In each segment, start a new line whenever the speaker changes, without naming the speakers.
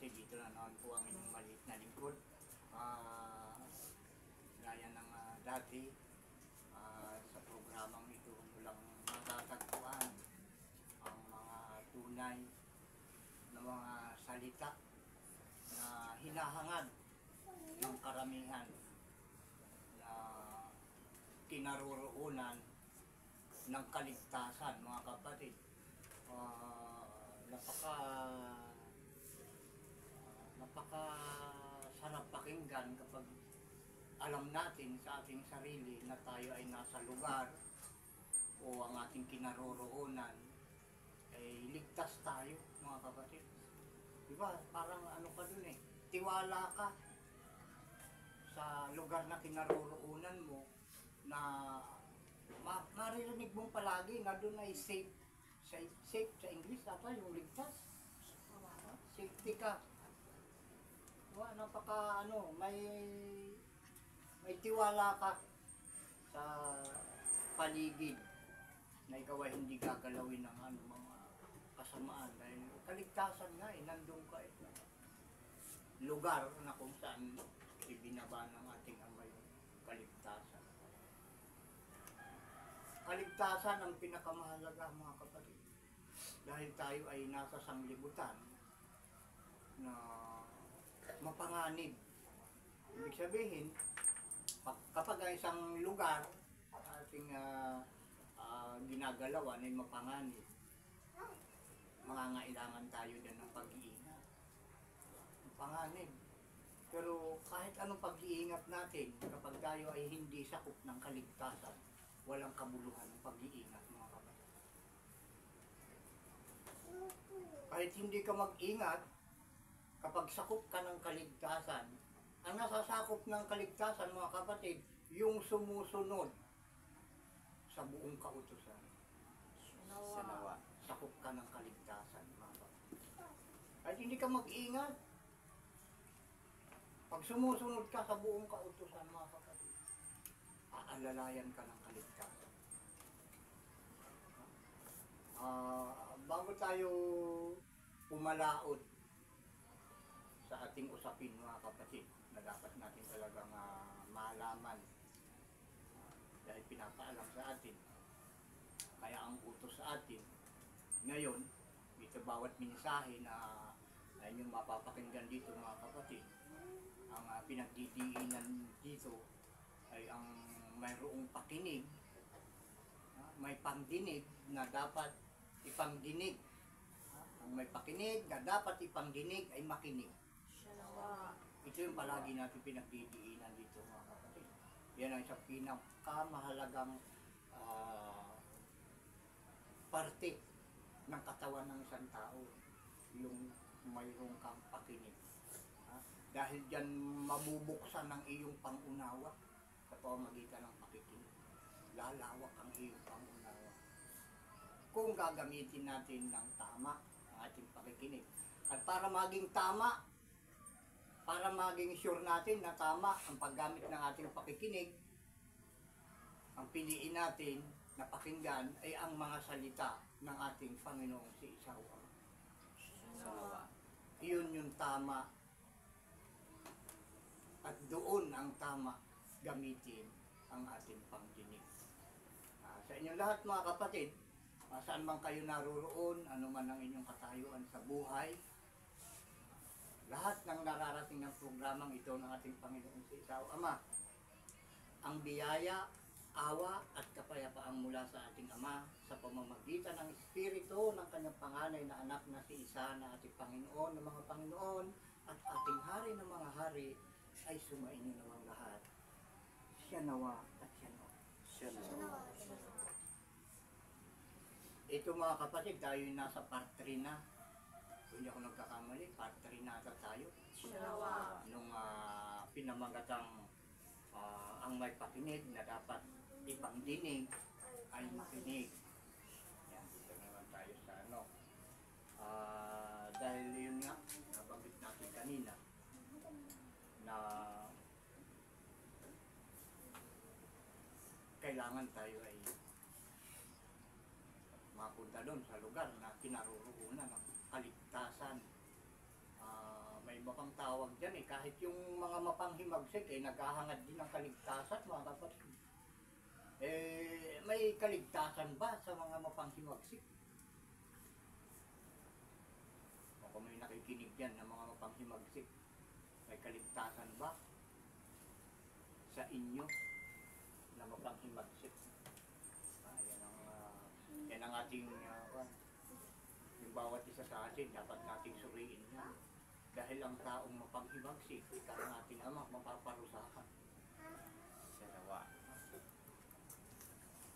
kapatid, dito na naman po ang inyong maliit na lingkod. Gaya ng dati, sa programang ito walang matatagpuan ang mga tunay na mga salita na hinahangad ng karamihan na kinaroroonan ng kaligtasan, mga kapatid. Napaka sarap pakinggan kapag alam natin sa ating sarili na tayo ay nasa lugar o ang ating kinaroroonan ay ligtas tayo, mga kapatid. Diba? Parang ano ka dun eh, tiwala ka sa lugar na kinaroroonan mo na maririnig mong palagi na dun ay safe. Safe sa English ata yung ligtas. Safety ka. Napaka may tiwala ka sa paligid na ikaw ay hindi gagalawin ng mga kasamaan dahil kaligtasan nga nandun ka lugar na kung saan ibinaba ng ating Ama yung kaligtasan. Kaligtasan ang pinakamahalaga, mga kapatid. Dahil tayo ay nasa sanglibutan na mapanganib. Ibig sabihin, kapag isang lugar ating ginagalawan ay mapanganib, mangangailangan tayo din ng pag-iingat. Mapanganib. Pero kahit anong pag-iingat natin, kapag tayo ay hindi sakop ng kaligtasan, walang kabuluhan ng pag-iingat, mga kapatid. Kahit hindi ka mag-ingat, kapag sakop ka ng kaligtasan, ang nasasakop ng kaligtasan, mga kapatid, yung sumusunod sa buong kautusan. Sanawa. Sakop ka ng kaligtasan, mga kapatid. Kahit hindi ka mag-ingat, pag sumusunod ka sa buong kautusan, mga kapatid, aalalayan ka ng kaligtasan. Bago tayo pumalaot sa ating usapin, mga kapatid, na dapat natin talagang malaman dahil pinapaalam sa atin, kaya ang utos sa atin ngayon, dito bawat mensahe na inyong mapapakinggan dito, mga kapatid, ang pinagdidiinan dito ay ang mayroong pakinig, may pangdinig na dapat ipangdinig. Ang may pakinig na dapat ipangdinig ay makinig. Ito yung palagi natin pinagdidiinan dito, mga kapatid. Yan ang isang pinakamahalagang parte ng katawan ng isang tao, yung mayroong kang pakinig. Dahil dyan mabubuksan ng iyong pangunawa sa pamamagitan ng pakikinig. Lalawak ang iyong pangunawa. Kung gagamitin natin ng tama ang ating pakikinig. At para maging tama, para maging sure natin na tama ang paggamit ng ating pakikinig, ang piliin natin na pakinggan ay ang mga salita ng ating Panginoong si Isawa. Iyon yung tama. At doon ang tama gamitin ang ating pangdinig. Sa inyong lahat, mga kapatid, saan man kayo naroroon, ano man ang inyong katayuan sa buhay, lahat ng nararating ng programang ito ng ating Panginoong si Isawa Ama, ang biyaya, awa at kapayapaan mula sa ating Ama sa pamamagitan ng Espiritu ng kanyang panganay na anak na si Isa na ating Panginoon ng mga Panginoon at ating Hari ng mga Hari ay sumainyo nawang lahat. Siya nawa at siya nawa. Siya nawa. Ito, mga kapatid, tayo yung nasa part 3 na. Kung hindi ako nagkakamali, part 3 na ata tayo. Nung pinamagatang ang may pakinig na dapat ipangdinig ay makinig. Yan, dito naman tayo sa dahil yun nga, nabanggit natin kanina, na kailangan tayo ay mapunta doon sa lugar na kinaroroonan ng kaligtasan, pang tawag dyan eh. Kahit yung mga mapanghimagsik eh, naghahangad din ng kaligtasan mga kapatid. Eh, may kaligtasan ba sa mga mapanghimagsik? O kung may nakikinig dyan ng mga mapanghimagsik, may kaligtasan ba sa inyo na mapanghimagsik? Yan ang ating yung bawat isa sa atin dapat nating suriin yan. Dahil ang taong mapanghimagsik, ikaw ang ating Ama, mapaparusahan. Dalawa.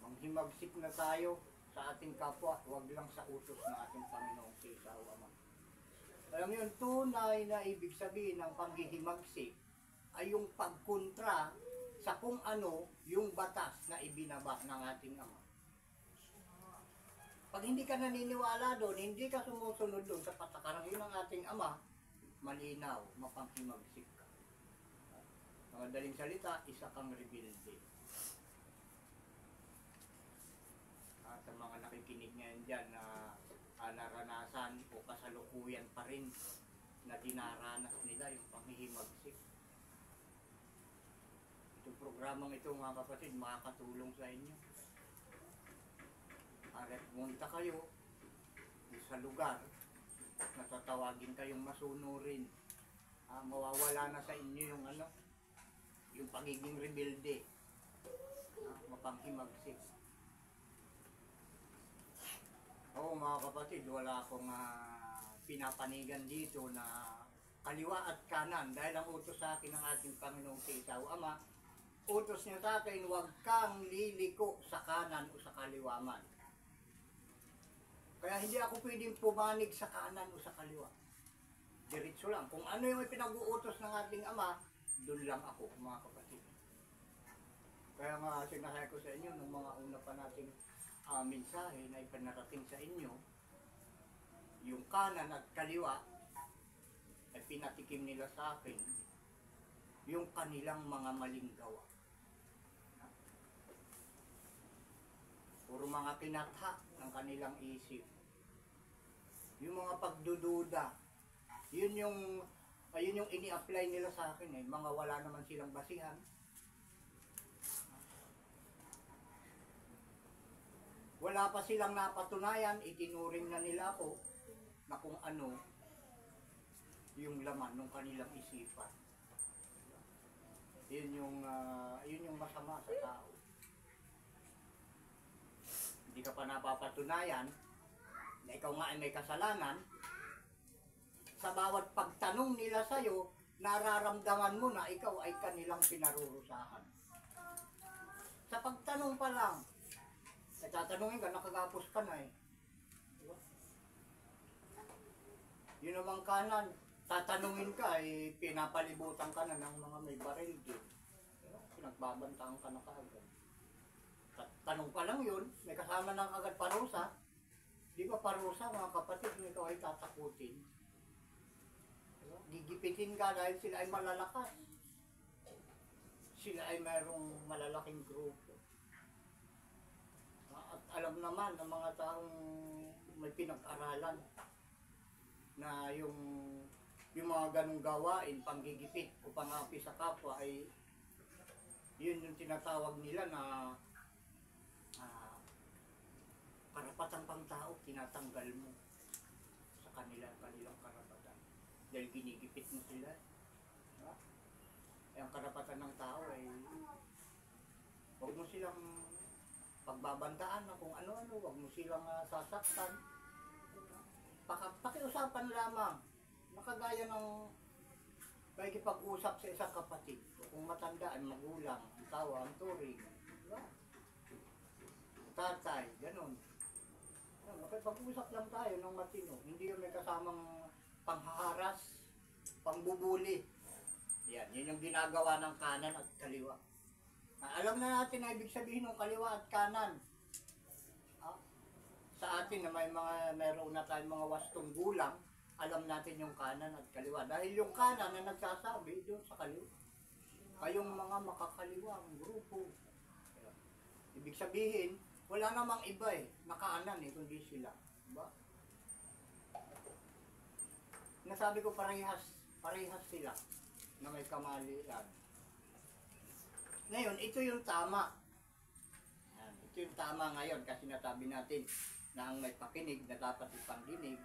Manghimagsik na tayo sa ating kapwa, huwag lang sa utos ng ating Panginoong Kristo Ama. Alam niyo, tunay na ibig sabihin ng panghihimagsik ay yung pagkontra sa kung ano yung batas na ibinaba ng ating Ama. Pag hindi ka naniniwala doon, hindi ka sumusunod doon sa patakaran yun ng ating Ama, malinaw, mapanghimagsik ka. Sa madaling salita, isa kang rebelde. At sa mga nakikinig ngayon dyan na naranasan o kasalukuyan pa rin na dinaranas nila yung panghihimagsik. Itong programang ito mga kapatid, makakatulong sa inyo. Aret munta kayo sa lugar na tatawagin kayong masunurin. Mawawala na sa inyo yung yung pagiging rebelde. Mapanghimagsik. Oo mga kapatid, wala akong pinapanigan dito na kaliwa at kanan dahil ang utos sa akin ng ating Panginoong Kristo Ama, utos niya sa akin, huwag kang liliko sa kanan o sa kaliwa man. Kaya hindi ako pwedeng pumanig sa kanan o sa kaliwa. Diretso lang. Kung ano yung pinag-uutos ng ating Ama, doon lang ako mga kapatid. Kaya nga sinasabi ko sa inyo nung mga una pa nating mensahe na ipanarating sa inyo, yung kanan at kaliwa ay pinatikim nila sa akin yung kanilang mga maling gawa. Puro mga kinatha ng kanilang isip. Yung mga pagdududa, yun yung ini-apply nila sa akin eh, mga wala naman silang basihan. Wala pa silang napatunayan, itinuring na nila ako na kung ano yung laman ng kanilang isipan. Yun yung masama sa tao. Hindi ka pa napapatunayan na ikaw nga ay may kasalanan, sa bawat pagtanong nila sa'yo, nararamdaman mo na ikaw ay kanilang pinarurusahan. Sa pagtanong pa lang, ay tatanungin ka, nakagapos ka na eh. Diba? Yun namang kanan, tatanungin ka, eh, pinapalibutan ka na ng mga may baril din. Diba? Pinagbabantaan ka na kaagad. Tanong pa lang yun, may kasama ng agad parusa. Di ba parusa mga kapatid, ikaw ay tatakutin. Diba? Gigipitin ka dahil sila ay malalakas. Sila ay mayroong malalaking grupo. At alam naman ng mga taong may pinag-aralan na yung mga ganong gawain, panggigipit o pangapi sa kapwa ay yun yung tinatawag nila na karapatang pangtao, tinatanggal mo sa kanilang karapatan. Dahil ginigipit mo sila. Diba? Eh, ang karapatan ng tao ay huwag mo silang pagbabandaan na kung ano-ano, huwag mo silang sasaktan. Pakiusapan lamang. Nakagaya ng pakikipag-usap sa isang kapatid. Kung matanda ay magulang, ang tawa, ang turing. Diba? Tatay, ganun. Makipag-usap lang tayo ng matino. Hindi yung may kasamang panghaharas, pangbubuli. Yun yung ginagawa ng kanan at kaliwa. Alam na natin na ibig sabihin ng kaliwa at kanan. Sa atin na mayroon na tayong mga wastong gulang, alam natin yung kanan at kaliwa. Dahil yung kanan na nagsasabi doon sa kaliwa. Kayong mga makakaliwang grupo. Ibig sabihin, wala namang iba eh, nakaanan eh, kundi sila. Diba? Nasabi ko parehas Parehas sila na may kamalian. Ngayon, ito yung tama. Yan, ito yung tama ngayon kasi nasabi natin na ang may pakinig na dapat ipangdinig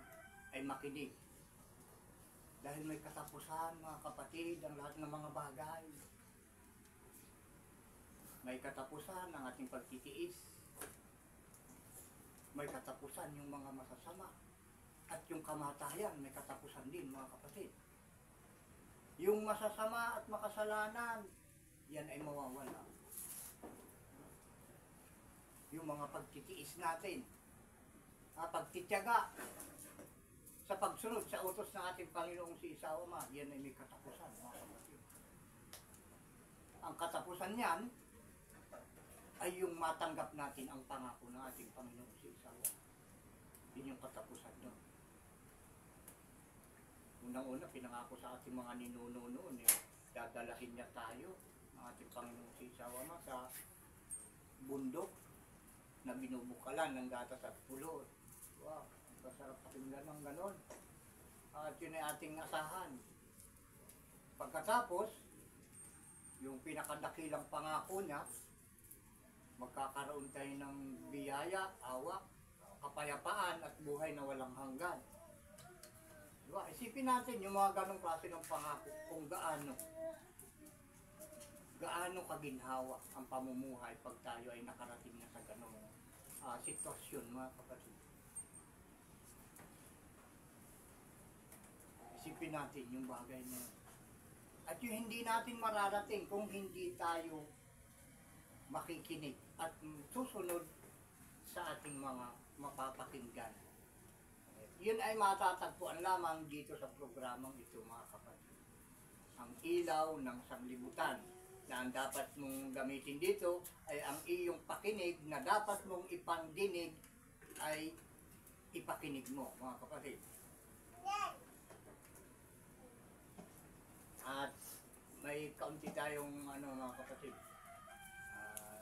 ay makinig. Dahil may katapusan, mga kapatid, ang lahat ng mga bagay. May katapusan ang ating pagtitiis. May katapusan yung mga masasama. At yung kamatayan, may katapusan din, mga kapatid. Yung masasama at makasalanan, yan ay mawawala. Yung mga pagtitiis natin, pagtitiyaga sa pagsunod sa utos ng ating Panginoong si Isawa Ma, yan ay may katapusan, mga kapatid. Ang katapusan niyan ay yung matanggap natin ang pangako ng ating Panginoong si Isawa. Yun yung katapusan doon. Unang-una, pinangako sa ating mga ninuno noon, dadalahin niya tayo, ang ating Panginoong si Isawa Ma, sa bundok na binubukalan ng gatas at pulot. Wow, masarap pakinggan ng ganon. At yun ay ating asahan. Pagkatapos, yung pinakadakilang pangako niya, magkakaroon tayo ng biyaya, awa, kapayapaan at buhay na walang hanggan. Diba? Isipin natin yung mga ganong klase ng pangako kung gaano kaginhawa ang pamumuhay pag tayo ay nakarating na sa ganong sitwasyon, mga kapatid. Isipin natin yung bagay na yun. At yung hindi natin mararating kung hindi tayo makikinig at susunod sa ating mga mapapakinggan. Yun ay matatagpuan lamang dito sa programang ito, mga kapatid. Ang ilaw ng sanglibutan na ang dapat mong gamitin dito ay ang iyong pakinig na dapat mong ipangdinig ay ipakinig mo, mga kapatid. At may kaunti tayong mga kapatid,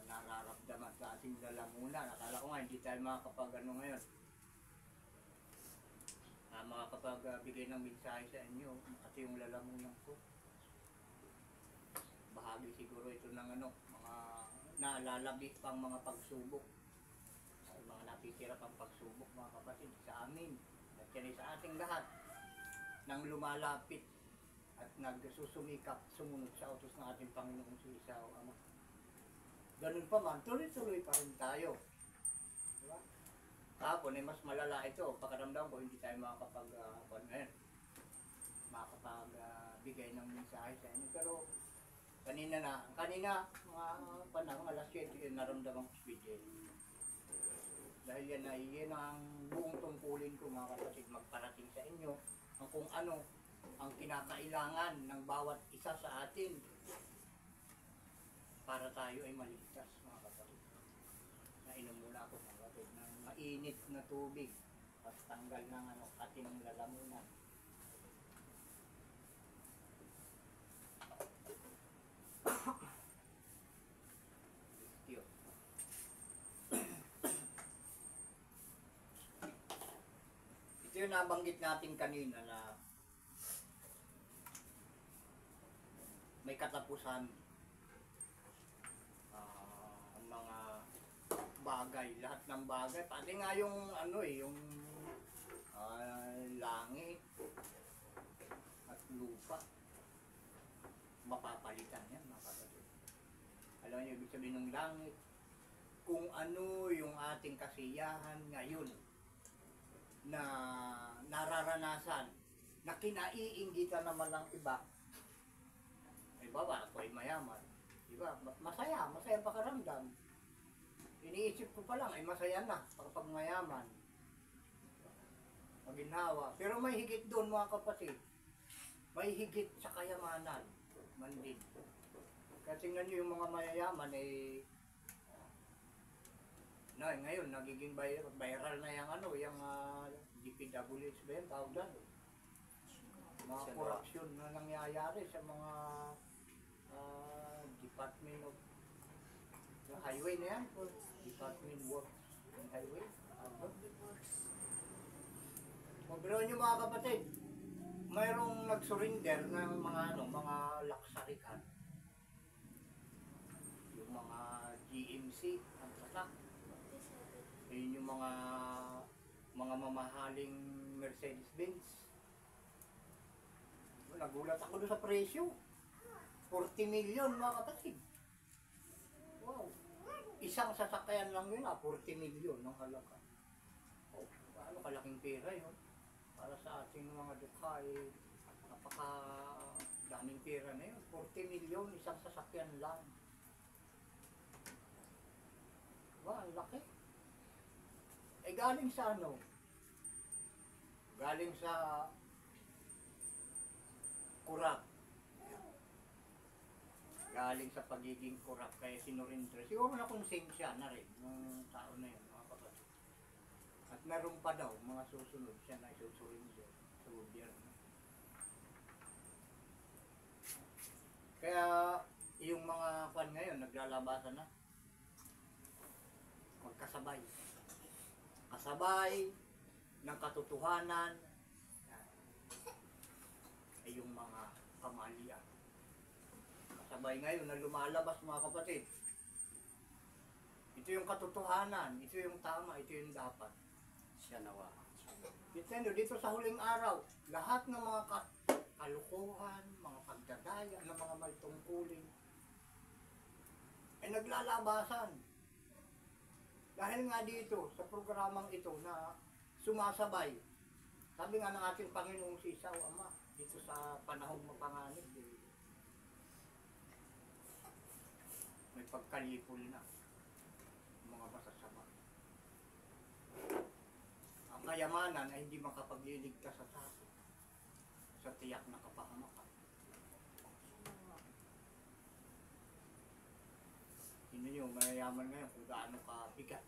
nararamdaman sa ating lalamunan. Akala ko nga hindi tayo makakapag ngayon. Makakapagbigay ng mensahe sa inyo kasi yung lalamunan ko. Bahagi siguro ito ng mga nalalabi pang mga pagsubok. Mga natitira pang pagsubok, mga kapatid, sa amin. At yan ay sa ating lahat nang lumalapit at nagsusumikap, sumunod sa utos ng ating Panginoong si Isawa Ama. Ganun pa man, tuloy-tuloy pa rin tayo. Diba? Kahapon ay mas malala ito. Pakaramdam ko, hindi tayo makakapagbigay ng mensahe sa inyo. Pero kanina, mga panahon, alas 7, naramdaman ko speed. Dahil yan ang buong tungkulin ko, mga kapatid, magparating sa inyo ang kung ano ang kinakailangan ng bawat isa sa atin para tayo ay maligtas, mga kapatid. Nainom muna ako, mga kapatid, ng mainit na tubig at tanggal ng ating lalamunan. Ito yung nabanggit natin kanina na may katapusan ang mga bagay, lahat ng bagay, pati nga yung yung langit at lupa, mapapalitan yan, mga kapatid. Alam niyo, ibig sabihin ng langit, kung ano yung ating kasiyahan ngayon na nararanasan, na kinaiinggitan naman ng iba. Baba, ako ay mayaman. Diba? Masaya pakaramdam. Iniisip ko pa lang, ay masaya na kapag mayaman. Maginhawa. Pero may higit doon, mga kapatid. May higit sa kayamanan. Man din. Kasi tingnan nyo yung mga mayayaman, ngayon, nagiging viral na yung DPWH ba yan, tawag doon. Mga korupsyon na nangyayari sa mga Department of Highway na yan, o Department Works and Highway. Magbiro nyo, mga kapatid, mayroong nag-surrender ng mga mga luxury car. Yung mga GMC, ang tatak. Yun yung mga mamahaling Mercedes-Benz. Nagulat ako doon sa presyo. 40 million mga kapatid. Wow. Isang sasakyan lang yun 40 million ng halaga. Oh, ano kalaking pera yun. Para sa ating mga dukha napaka daming pera na yun. 40 million, isang sasakyan lang. Diba, ang laki. Galing sa ano? Galing sa kurap. Galing sa pagiging kurap. Kaya sinurinder. Siguro na konsensya na rin ng tao na yun, mga kapatid. At meron pa daw mga susunod siya na isusurinder sa gobyerno. Kaya yung mga fan ngayon naglalabasan na. Magkasabay. Kasabay ng katotohanan ay yung mga kamalian. Kasabay ngayon na lumalabas mga kapatid. Ito yung katotohanan, ito yung tama, ito yung dapat.
Siya nawa.
Dito sa huling araw, lahat ng mga kalukuhan, mga pagdadaya, ng mga maltungkulin ay naglalabasan. Dahil nga dito, sa programang ito na sumasabay, sabi nga ng ating Panginoong Sisaw, Ama, dito sa panahong mapanganib, may pagkalipol na mga masasama. Ang kayamanan ay hindi makapagliligtas sa tao sa tiyak na kapahamakan. Yun yung mayayaman ngayon kung gaano kabigat.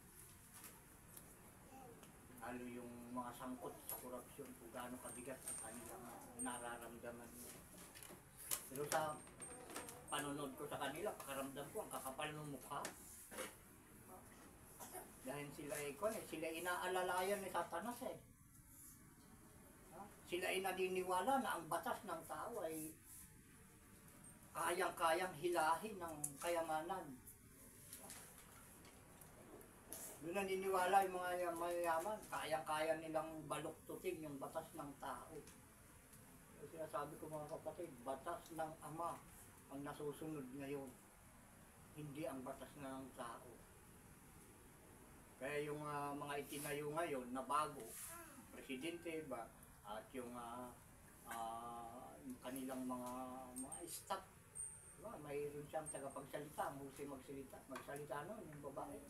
Lalo yung mga sangkot sa korupsyon kung gaano kabigat ang kanilang nararamdaman. Pero sa panonood ko sa kanila, pakaramdam ko ang kakapal ng mukha. Dahil sila inaalalayan ni Satanas eh. Sila naniniwala na ang batas ng tao ay kayang-kayang hilahin ng kayamanan. Doon naniniwala yung mga mayayaman, kayang-kaya nilang baluktutin yung batas ng tao. Kasi sinasabi ko mga kapatid, batas ng Ama ang nasusunod ngayon, hindi ang batas ng tao. Kaya yung mga itinayo ngayon na bago, presidente ba, at yung kanilang mga staff, diba? Mayroon siyang tagapagsalita, husay magsalita nun, yung babae.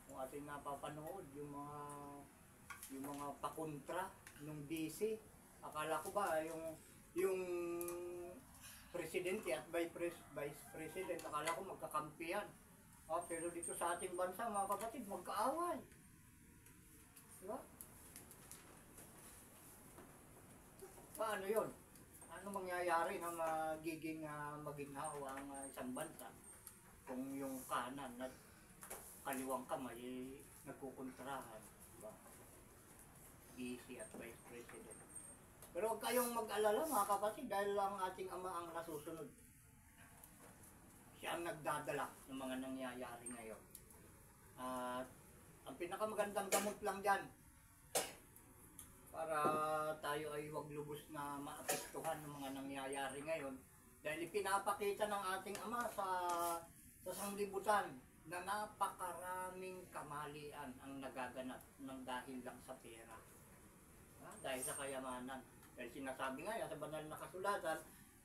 Kung ating napapanood yung mga pakontra nung BC, akala ko ba yung presidente at vice president, akala ko magkakampiyan. Pero dito sa ating bansa mga kapatid, magkaaway. Diba? Paano yun? Ano mangyayari na maging maginhawa ang isang bansa kung yung kanan at kaliwang kamay nagkukontrahan, diba? BC at Vice President. Pero huwag kayong mag-alala mga kapatid dahil ang ating Ama ang nasusunod. Siya ang nagdadala ng mga nangyayari ngayon. At ang pinakamagandang gamot lang dyan para tayo ay huwag lubos na maapektuhan ng mga nangyayari ngayon dahil ipinapakita ng ating Ama sa sanglibutan na napakaraming kamalian ang nagaganap ng dahil lang sa pera. Dahil sa kayamanan. Dahil sinasabi nga sa banal na kasulatan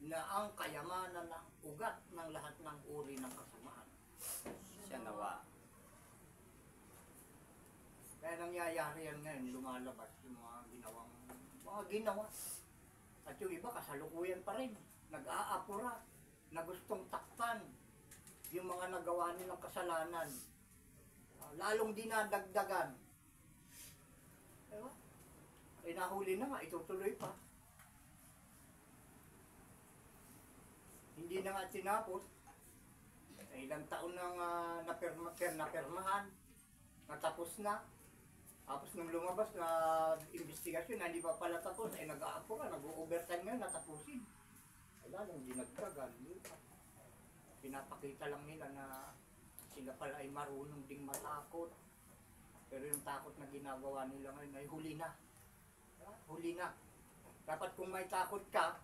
na ang kayamanan ang ugat ng lahat ng uri ng kasamaan.
Siya nawa.
Kaya nangyayari yan ngayon, lumalabas yung mga ginawa. At yung iba kasalukuyan pa rin, nag-aapura, na gustong takpan yung mga nagawa nilang kasalanan, lalong dinadagdagan. Diba? Nahuli na nga, itutuloy pa. Hindi na nga tinapos. Ilang taon nang napirmahan, natapos na. Tapos nung lumabas na investigasyon, investigasyon na hindi pa pala tapos, ay nag-aapura, nag-overtime ngayon, natapusin. Ay lalong dinagdagan, di ba? Pinapakita lang nila na sila pala ay marunong ding matakot. Pero yung takot na ginagawa nila ngayon ay huli na. Huli na. Dapat kung may takot ka,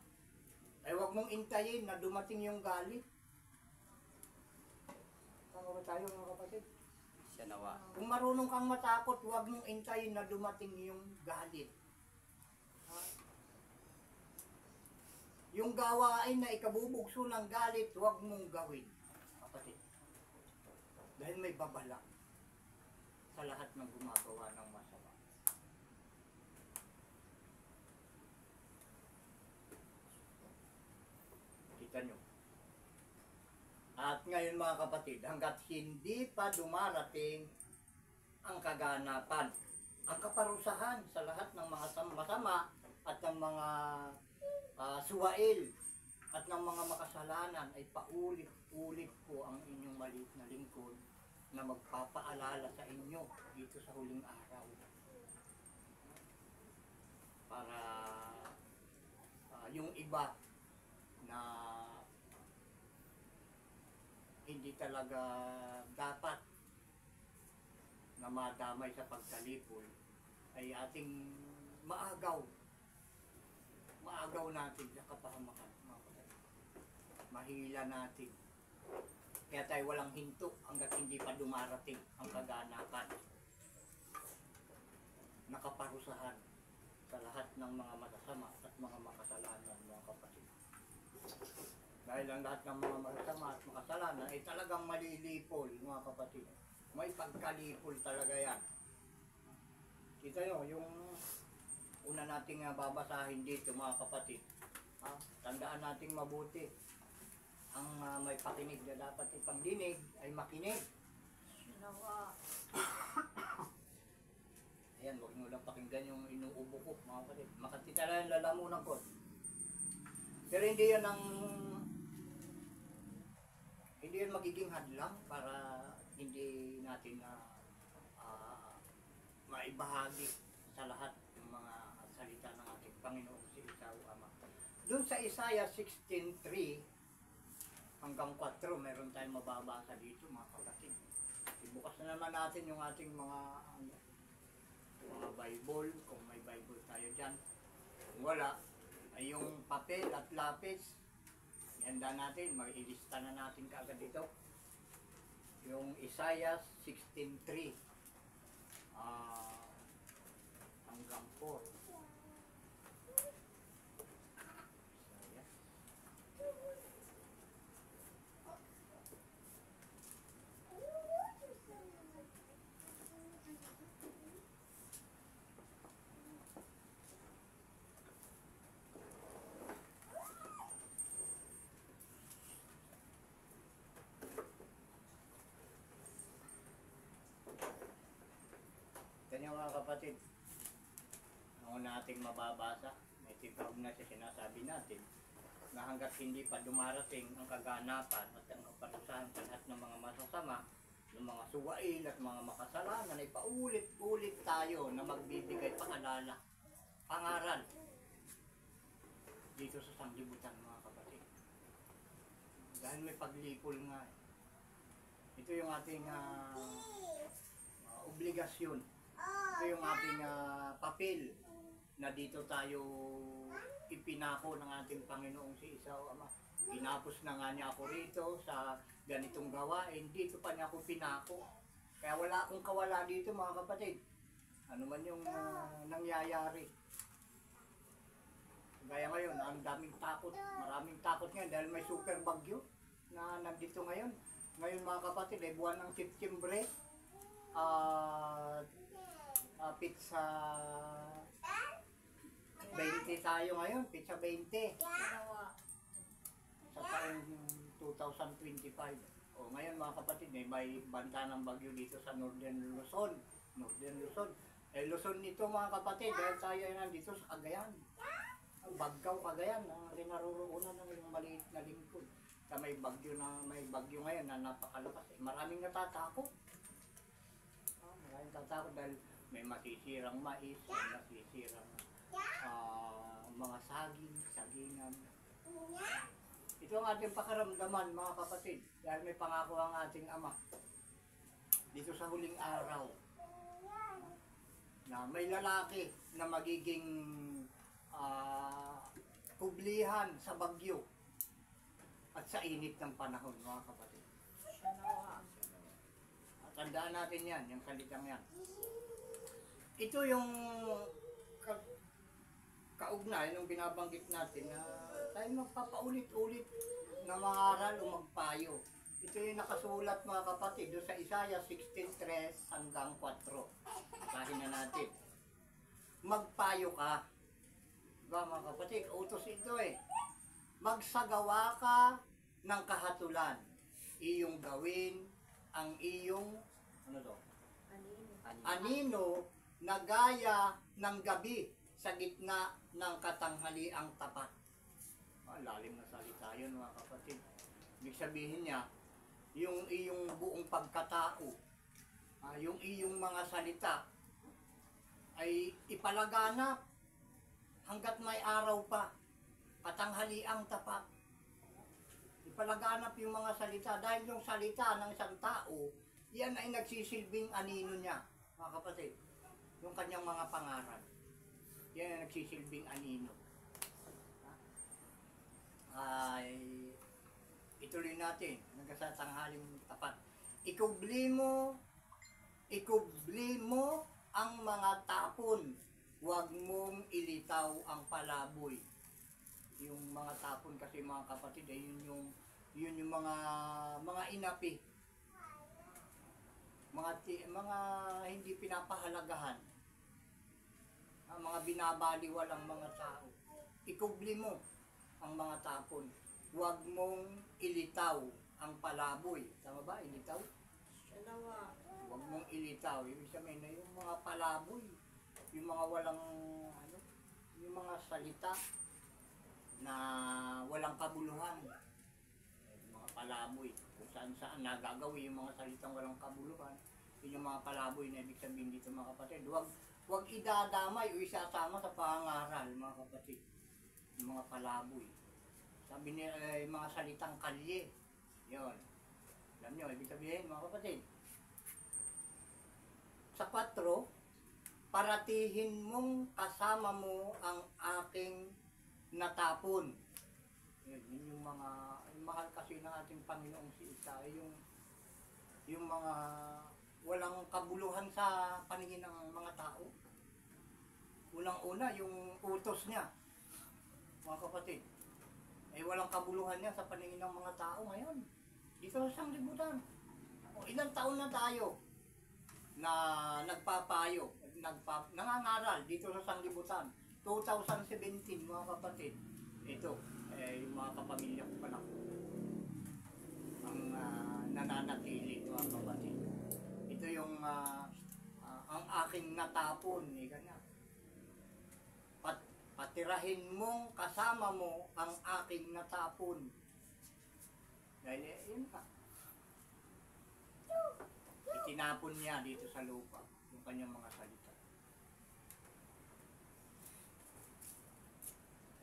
ay huwag mong intayin na dumating yung galit. Tama ba tayo mga kapatid?
Siya nawa.
Kung marunong kang matakot, huwag mong intayin na dumating yung galit. Ha? Yung gawain na ikabubugso ng galit, huwag mong gawin, kapatid. Dahil may babala sa lahat ng gumagawa ng masama. Kita nyo. At ngayon mga kapatid, hanggat hindi pa dumarating ang kaganapan, ang kaparusahan sa lahat ng mga masama at ng mga suwail at ng mga makasalanan, ay paulit-ulit po ang inyong maliit na lingkod na magpapaalala sa inyo dito sa huling araw. Para yung iba na hindi talaga dapat na madamay sa pagkalipol ay ating maagaw natin sa kapahamakan. Mahila natin. Kaya tayo walang hinto hanggat hindi pa dumarating ang kaganapan. Nakaparusahan sa lahat ng mga masasama at mga makasalanan, mga kapatid. Dahil ang lahat ng mga masasama at makasalanan ay talagang malilipol, mga kapatid. May pagkalipol talaga yan. Kita nyo, yung una nating babasahin dito, mga kapatid. Tandaan nating mabuti. Ang may pakinig na dapat ipangdinig ay makinig. Ayan, huwag nyo lang pakinggan yung inuubo ko, mga kapatid. Makatitala yung lalamunan ko. Pero hindi yan magiging hadlang para hindi natin maibahagi sa lahat ng mga salita ng ating Panginoon si Isaw Ama. Doon sa Isaiah 16:3 hanggang 4, meron tayong mababasa dito, mga kapatid. Ibukas na naman natin yung ating mga Bible, kung may Bible tayo dyan. Kung wala, ay yung papel at lapis, ihanda natin, mag-ilista na natin kaagad dito. Yung Isaiah 16:3 hanggang 4. Kanya mga kapatid, ang nating mababasa, may tipag na siya sinasabi natin na hanggat hindi pa dumarating ang kaganapan at ang kaparusahan sa lahat ng mga masasama, ng mga suwail at mga makasalanan, ay paulit-ulit tayo na magbibigay paalala, pangaral dito sa sanglibutan, mga kapatid. Dahil may paglipol nga. Ito yung ating obligasyon. Ito yung ating papel na dito tayo ipinako ng ating Panginoong si Isaw Ama. Pinapos na nga niya ako rito sa ganitong gawain, dito pa niya ako pinako. Kaya wala akong kawala dito, mga kapatid. Ano man yung nangyayari. Gaya ngayon, ang daming takot, maraming takot ngayon dahil may super bagyo na nandito ngayon. Ngayon, mga kapatid, ay buwan ng Septembre. Pizza 20 tayo ngayon, pizza 20 sa taong 2025. O ngayon, mga kapatid, may banta ng bagyo dito sa Northern Luzon. Luzon nito, mga kapatid, dahil tayo ay nandito sa Cagayan. Baggaw, Cagayan, ang kinaroroonan ng yung maliit na lingkod. May bagyo ngayon na napakalakas. Maraming natatakot. Maraming natatakot dahil may masisirang mais, may masisirang mga saging, sagingan. Ito ang ating pakaramdaman mga kapatid, dahil may pangako ang ating Ama dito sa huling araw na may lalaki na magiging kublihan sa bagyo at sa init ng panahon mga kapatid. Tandaan natin yan, yung salitang yan. Ito yung kaugnay nung binabanggit natin na tayo magpapaulit-ulit na mangaral o magpayo. Ito yung nakasulat mga kapatid doon sa Isaiah 16:3 hanggang 4. Basahin na natin. Magpayo ka. Diba mga kapatid, utos ito eh. Magsagawa ka ng kahatulan. Iyong gawin ang iyong anino na gaya ng gabi sa gitna ng katanghaliang tapat. Lalim na salita yun mga kapatid. Ibig sabihin niya, yung iyong buong pagkatao, yung iyong mga salita ay ipalaganap hanggat may araw pa, katanghaliang tapat. Ipalaganap yung mga salita dahil yung salita ng isang tao, yan ay nagsisilbing anino niya, mga kapatid. Yung kanyang mga pangaral, yan ay nagsisilbing anino. Ay ituloy natin hanggang sa tanghaling tapat. Ikubli mo ang mga tapon, huwag mong ilitaw ang palaboy. Yung mga tapon kasi mga kapatid ay yun yung mga inapi, mga hindi pinapahalagahan, mga binabaliwal ang mga tao. Ikubli mo ang mga tapon, huwag mong ilitaw ang palaboy. Tama ba? Ilitaw? Huwag mong ilitaw. Ibig sabihin na yung mga palaboy, yung mga walang yung mga salita na walang kabuluhan. Yung mga palaboy, kung saan nagagawi yung mga salitang walang kabuluhan, yun yung mga palaboy na ibig sabihin dito mga kapatid. Huwag idadamay o isasama sa pangaral mga kapatid. Yung mga palaboy. Sabi niya yung mga salitang kalye. Yun. Alam nyo, ibig sabihin mga kapatid. Sa 4, paratihin mong kasama mo ang aking natapon. Yun yung mga, yung mahal kasi ng ating Panginoong si Isa, yung mga walang kabuluhan sa paningin ng mga tao. Unang-una, yung utos niya, mga kapatid, ay walang kabuluhan niya sa paningin ng mga tao ngayon. Dito sa sanglibutan. Ilang taon na tayo na nagpapayo, nangangaral dito sa sanglibutan. 2017 mga kapatid. Ito, yung mga kapamilya ko pa lang ang nananatili mga kapatid. Ito yung ang aking natapon, ganyan. Patirahin mong kasama mo ang aking natapon. Dahil yun ka. Itinapon niya dito sa lupa yung kanyang mga salita.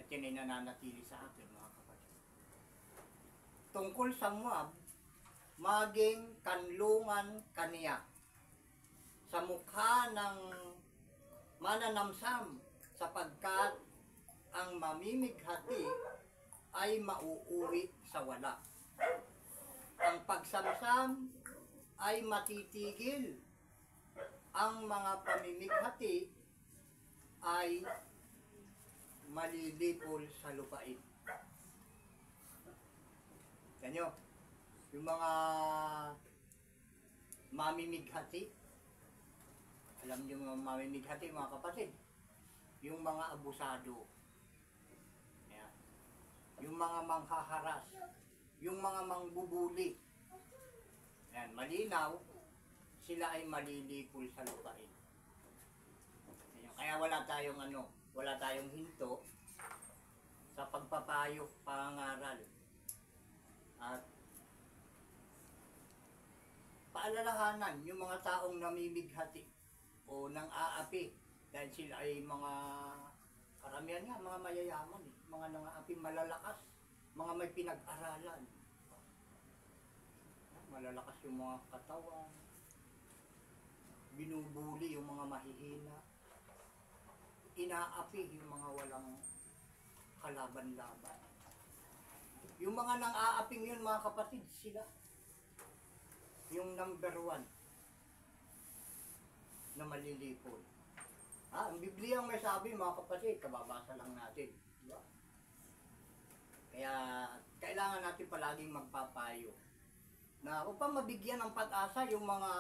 At yun ay nananatili sa atin mga kapatid. Tungkol sa Moab, maging kanlungan kaniya sa mukha ng mananamsam, sapagkat ang mamimighati ay mauuwi sa wala. Ang pagsamsam ay matitigil. Ang mga pamimighati ay malilipol sa lupain. Ganyo, yung mga mamimighati, alam niyo mga mamimighati mga kapatid, yung mga abusado, yan. Yung mga manghaharas, yung mga mangbubuli, yan, malinaw, sila ay malilipol sa lupain. Yan. Kaya wala tayong hinto sa pagpapayo, pangaral. At paalalahanan yung mga taong namimighati o nang aapi dahil sila ay mga karamihan nga, mga mayayaman, mga nangaaping malalakas, mga may pinag-aralan. Malalakas yung mga katawan, binubuli yung mga mahihina, inaapi yung mga walang kalaban-laban. Yung mga nang-aaping yun, mga kapatid, sila yung number 1 na malilipol. Ang Biblia ang may sabi, mga kapatid, kababasa lang natin. Diba? Kaya kailangan natin palaging magpapayo na upang mabigyan ng pag-asa yung mga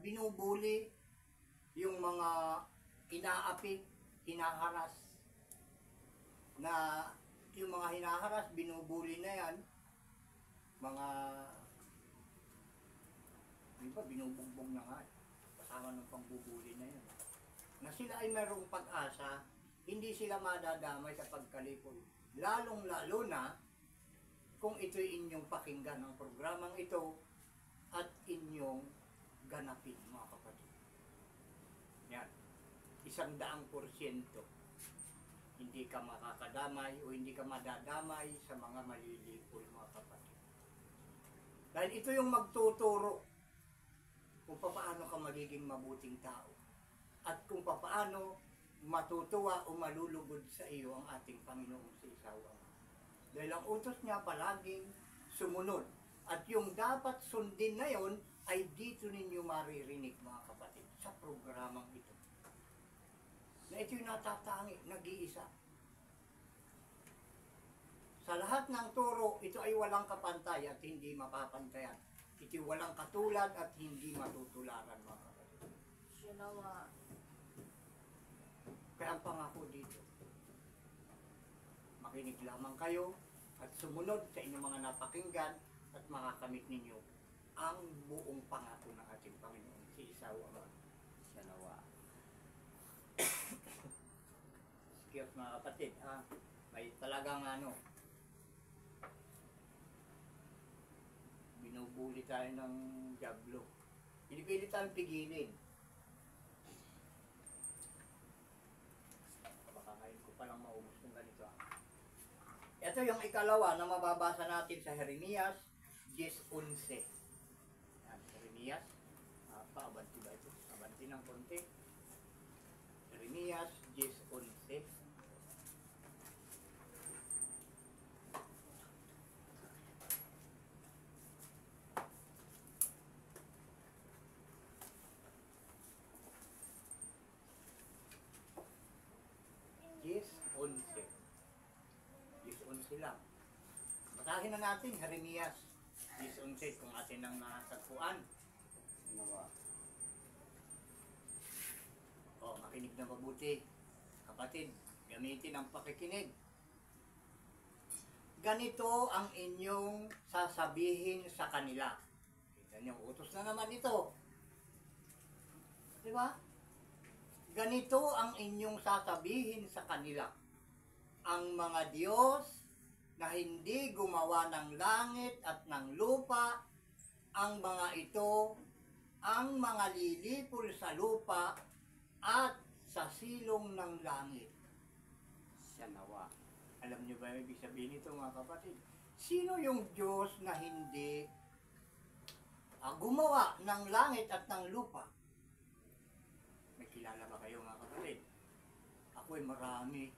binubuli, yung mga inaapi, hinaharas, na yung mga hinaharas, binubuli na yan, mga di ba, binubugbog na nga, kasama ng pangbubuli na yan, na sila ay mayroong pag-asa, hindi sila madadamay sa pagkalipol, lalong-lalo na kung ito'y inyong pakinggan ng programang ito at inyong ganapin, mga kapatid. Yan, 100%. Hindi ka makakadamay o hindi ka madadamay sa mga malilipol, mga kapatid. Dahil ito yung magtuturo kung paano ka magiging mabuting tao at kung paano matutuwa o malulugod sa iyo ang ating Panginoong si Isawa. Dahil ang utos niya palaging sumunod. At yung dapat sundin na yon ay dito ninyo maririnig, mga kapatid, sa programang ito. Na ito yung natatangi, nag-iisa. Sa lahat ng turo, ito ay walang kapantay at hindi mapapantayan. Ito walang katulad at hindi matutularan, mga kapatid.
Sinawa.
Kaya ang pangako dito, makinig lamang kayo at sumunod sa inyong mga napakinggan at makakamit ninyo ang buong pangako ng ating Panginoon si Isawa.
Siya nawa.
Sikiyot, mga kapatid, may talagang binubuli tayo ng dyablo. Pinipilit tayong pigilin. Baka ngayon ko palang maubos ng ganito. Ito yung ikalawa na mababasa natin sa Jeremias 10:11. Yan, Jeremias. Abanti ba ito? Abanti ng konti. Jeremias 10:11. Lang. Basahin na natin, Jeremias 10:11 kung atin ang nasagpuan.
Nawa.
Makinig na mabuti. Kapatid, gamitin ang pakikinig. Ganito ang inyong sasabihin sa kanila. Kita niyo, utos na naman ito. Di ba? Ganito ang inyong sasabihin sa kanila. Ang mga Diyos na hindi gumawa ng langit at ng lupa, ang mga ito, ang mga lilipol sa lupa at sa silong ng langit.
Siya nawa.
Alam niyo ba yung ibig sabihin nito, mga kapatid? Sino yung Diyos na hindi gumawa ng langit at ng lupa? May kilala ba kayo, mga kapatid? Ako'y marami.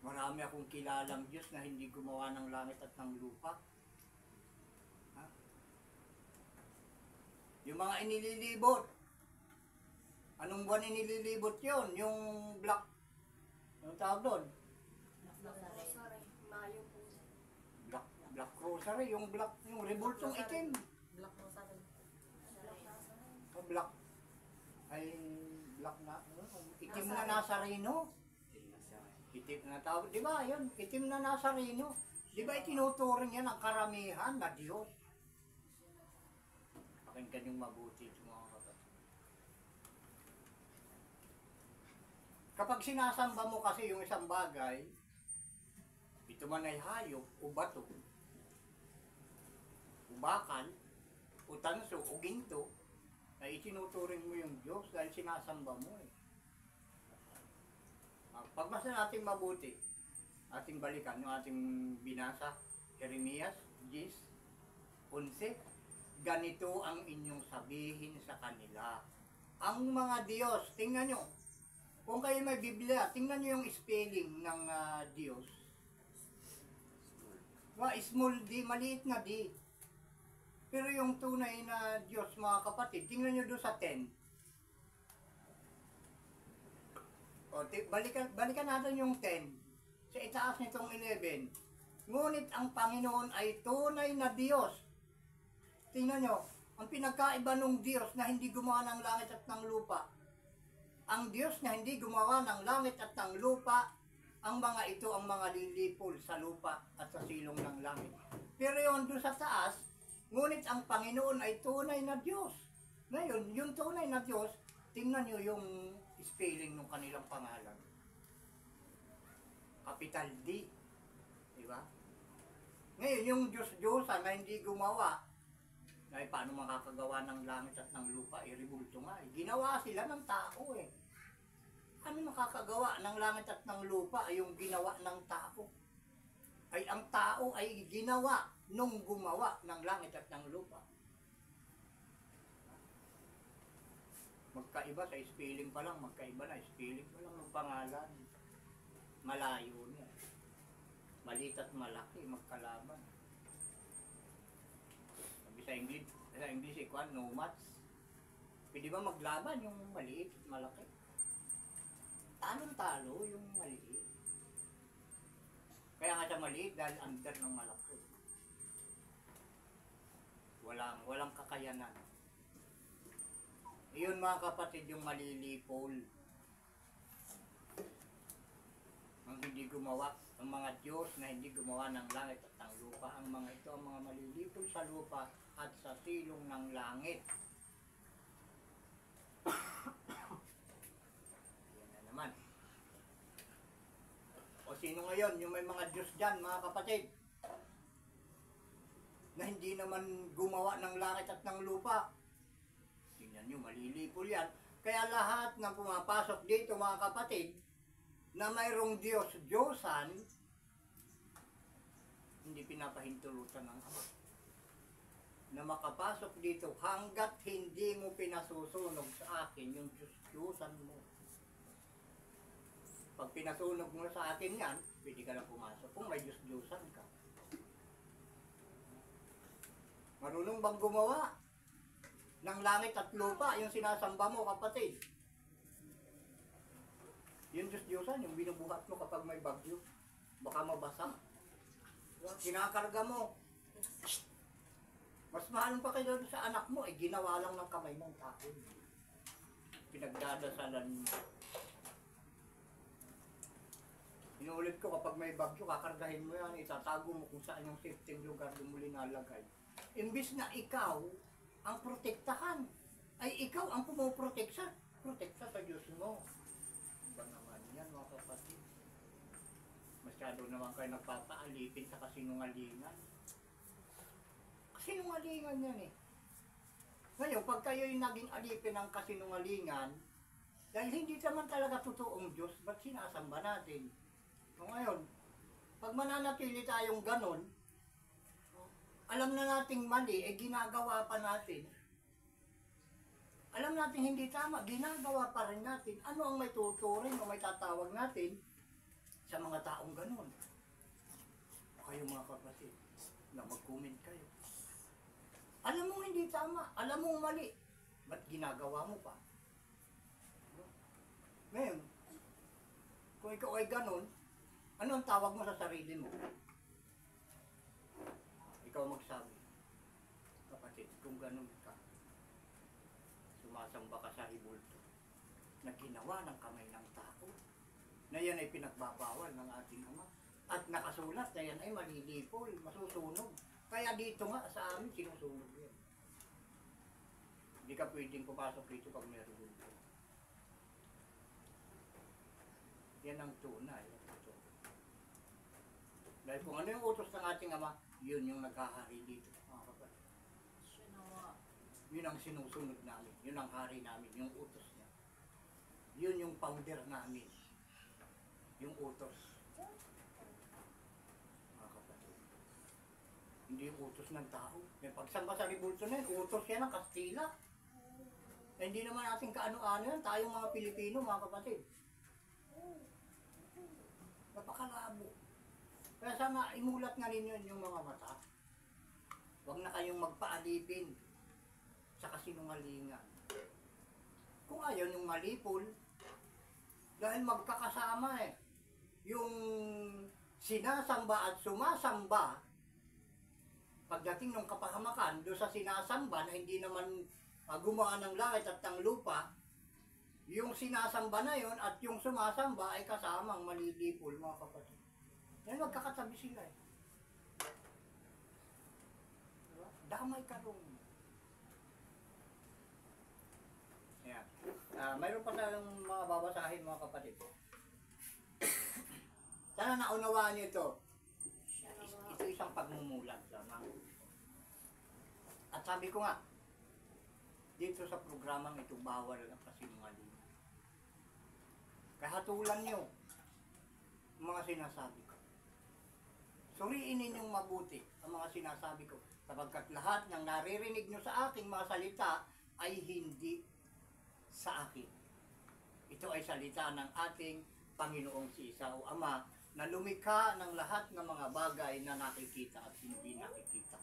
Marami akong kilalang Diyos na hindi gumawa ng langit at ng lupa. Yung mga inililibot. Anong buwan inililibot yon? Yung black, anong tawag doon?
Mayo po.
Black Rosary, yung revoltong itim.
Black Rosary.
Black, ay black na, itim na Nazareno. Itim na tawag, di ba yun? Itim na Nazareno. Di ba itinuturing yan ang karamihan na Diyos? Pakinggan yung mabuti, mga kapatid. Kapag sinasamba mo kasi yung isang bagay, ito man ay hayop o bato, o bakal, o tanso, o ginto, ay itinuturing mo yung Diyos dahil sinasamba mo eh. Pag Pagbasa natin mabuti, ating balikan yung ating binasa, Jeremias 10:11. Ganito ang inyong sabihin sa kanila. Ang mga Diyos, tingnan nyo. Kung kayo may Biblia, tingnan nyo yung spelling ng Diyos. Small d, maliit na d. Pero yung tunay na Diyos, mga kapatid, tingnan nyo doon sa 10. Balikan natin yung 10. Sa itaas nitong 11. Ngunit ang Panginoon ay tunay na Diyos. Tingnan nyo, ang pinagkaiba ng Diyos na hindi gumawa ng langit at ng lupa. Ang Diyos na hindi gumawa ng langit at ng lupa, ang mga ito ang mga lilipol sa lupa at sa silong ng langit. Pero yun doon sa taas, ngunit ang Panginoon ay tunay na Diyos. Ngayon, yung tunay na Diyos, tingnan nyo yung spelling ng kanilang pangalan. Capital D. Diba? Ngayon, yung Diyos-Diyosan na hindi gumawa, ay paano makakagawa ng langit at ng lupa? Rebulto nga. Ginawa sila ng tao eh. Ano makakagawa ng langit at ng lupa ay yung ginawa ng tao? Ay ang tao ay ginawa nung gumawa ng langit at ng lupa. Magkaiba sa spelling pa lang, magkaiba na spelling pa lang ng pangalan. Malayo niya. Maliit at malaki, magkalaban. Sabi sa English, no match. Pwede ba maglaban yung maliit at malaki? Talong-talo yung maliit. Kaya nga siya maliit dahil under ng malaki. Walang kakayanan. Iyon mga kapatid yung malilipol. Ang hindi gumawa, ang mga Diyos na hindi gumawa ng langit at ng lupa, ang mga ito ang mga malilipol sa lupa at sa silong ng langit. Yan na naman. O sino ngayon yung may mga Diyos dyan mga kapatid? Na hindi naman gumawa ng langit at ng lupa. Tingnan nyo, malilipol yan. Kaya lahat ng pumapasok dito mga kapatid, na mayroong Diyos-Diyosan, hindi pinapahintulutan ng Ama. Na makapasok dito hanggat hindi mo pinasusunog sa akin yung Diyos-Diyosan mo. Pag pinasunog mo sa akin yan, pwede ka lang pumasok kung may Diyos-Diyosan ka. Marunong bang gumawa ng langit at lupa, yung sinasamba mo kapatid? Yung Diyos-Diyosan, yung binubuhat mo kapag may bagyo, baka mabasa. Kinakarga mo. Mas mahal pa kayo sa anak mo, ginawa lang ng kamay ng tao. Pinagdadasalan mo. Inuulit ko, kapag may bagyo, kakargahin mo yan, itatago mo kung saan yung safety lugar doon mo linalagay. Imbis na ikaw ang protektahan, ay ikaw ang pumoproteksa. Protekta sa Diyos mo. Ba naman yan mga kapatid? Masyado naman kayo nagpapaalipin sa kasinungalingan. Kasinungalingan yan eh. Ngayon, pag kayo'y naging alipin ng kasinungalingan, dahil hindi naman talaga totoong Diyos, ba't sinasamba natin? So ngayon, pag mananatili tayong ganon, alam na nating mali, ginagawa pa natin. Alam natin hindi tama, ginagawa pa rin natin. Ano ang may tuturing o may tatawag natin sa mga taong ganon? O kayo mga kapatid, na mag-comment kayo. Alam mo hindi tama, alam mo mali, ba't ginagawa mo pa? Ngayon, kung ikaw ay ganon, ano ang tawag mo sa sarili mo? Ikaw magsabi, kapatid, kung ganon ka, sumasamba ka sa ibulto na ginawa ng kamay ng tao, na yan ay pinagbabawal ng ating Ama, at nakasulat na yan ay malilipol, masusunog. Kaya dito nga sa amin, sinusunog yan. Hindi ka pwedeng pumasok dito pag may ibulto. Yan ang tunay. Dahil kung ano yung utos ng ating Ama, yun yung naghahari dito, mga kapatid.
Sinawa.
Yun ang sinusunod namin, yun ang hari namin, yung utos niya. Yun yung founder namin. utos. Mga kapatid. Hindi yung utos ng tao. May pagsamba sa ribulto na yun, utos yan ng Kastila. Eh, hindi naman natin kaano-ano yan, tayong mga Pilipino, mga kapatid. Napakalabo. Kaya sana imulat nga ninyo yung mga mata. Huwag na kayong magpaalipin sa kasinungalingan. Kung ayaw yung malipol, dahil magkakasama eh. Yung sinasamba at sumasamba, pagdating ng kapahamakan, doon sa sinasamba na hindi naman gumawa ng langit at ng lupa, yung sinasamba na yon at yung sumasamba ay kasamang malilipol, mga kapatid. Yan, magkakatabi sila eh. Diba? Damay karong. Yan. Mayroon pa tayong mga babasahin, mga kapatid. Sana naunawaan niyo ito.
Siya nawa.
Ito isang pagmumulat lamang. At sabi ko nga, dito sa programang ito, bawal ang kasinungalingan. Kahatulan niyo ang mga sinasabi ko. Suriin ninyong mabuti ang mga sinasabi ko, sapagkat lahat ng naririnig nyo sa aking mga salita ay hindi sa akin. Ito ay salita ng ating Panginoong si Isa o Ama na lumikha ng lahat ng mga bagay na nakikita at hindi nakikita.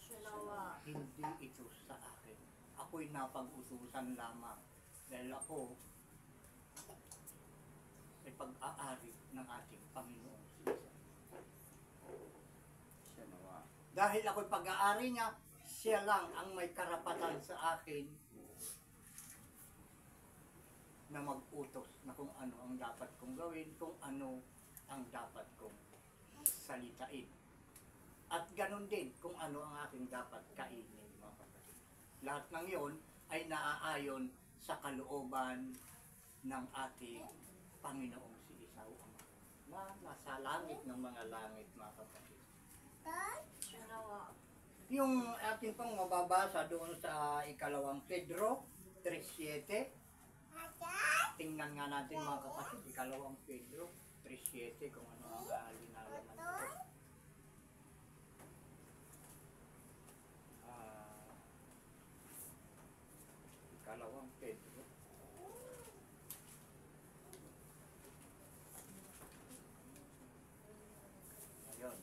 Siya nawa.
Hindi ito sa akin. Ako'y napag-utusan lamang dahil ako ay pag-aari ng ating Panginoong si Isa.
Siya nawa.
Dahil ako'y pag-aari niya, siya lang ang may karapatan sa akin na mag-utos na kung ano ang dapat kong gawin, kung ano ang dapat kong salitain. At ganun din kung ano ang aking dapat kainin, mga kapatid. Lahat ng yon ay naaayon sa kalooban ng ating Panginoong si Isaw Ama na nasa langit ng mga langit, mga kapatid.
Siya nawa.
Yung ating pang mababasa doon sa ikalawang Pedro 3:7. Tingnan nga natin, mga kapatid, ikalawang Pedro 3:7 kung ano ang aalinawan nito. Ikalawang Pedro. Ayun.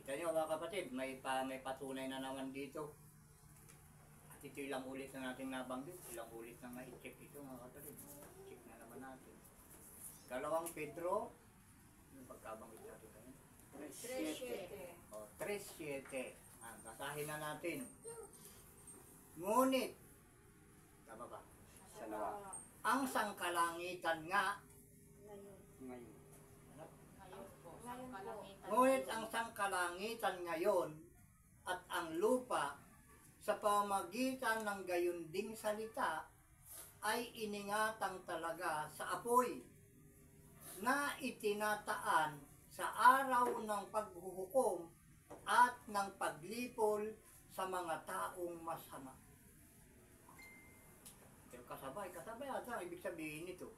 Kita nyo, mga kapatid, may patunay na naman dito. At ito ilang ulit na natin nabanggit, ilang ulit na ma-check ito, mga kapatid. Check na naman natin. Kalawang Pedro, yung pagkabanggit natin kayo.
3:7.
O, 3:7. Basahin na natin. Ngunit, tama ba?
Siya nawa.
Ang sangkalangitan nga,
Ngayon.
Ngayon.
ano?
Ngayon po. Ngayon po.
Ngunit ang sangkalangitan ngayon at ang lupa sa pamagitan ng gayunding salita ay iningatang talaga sa apoy na itinataan sa araw ng paghuhukom at ng paglipol sa mga taong masama. Pero kasabay ata, ibig sabihin nito,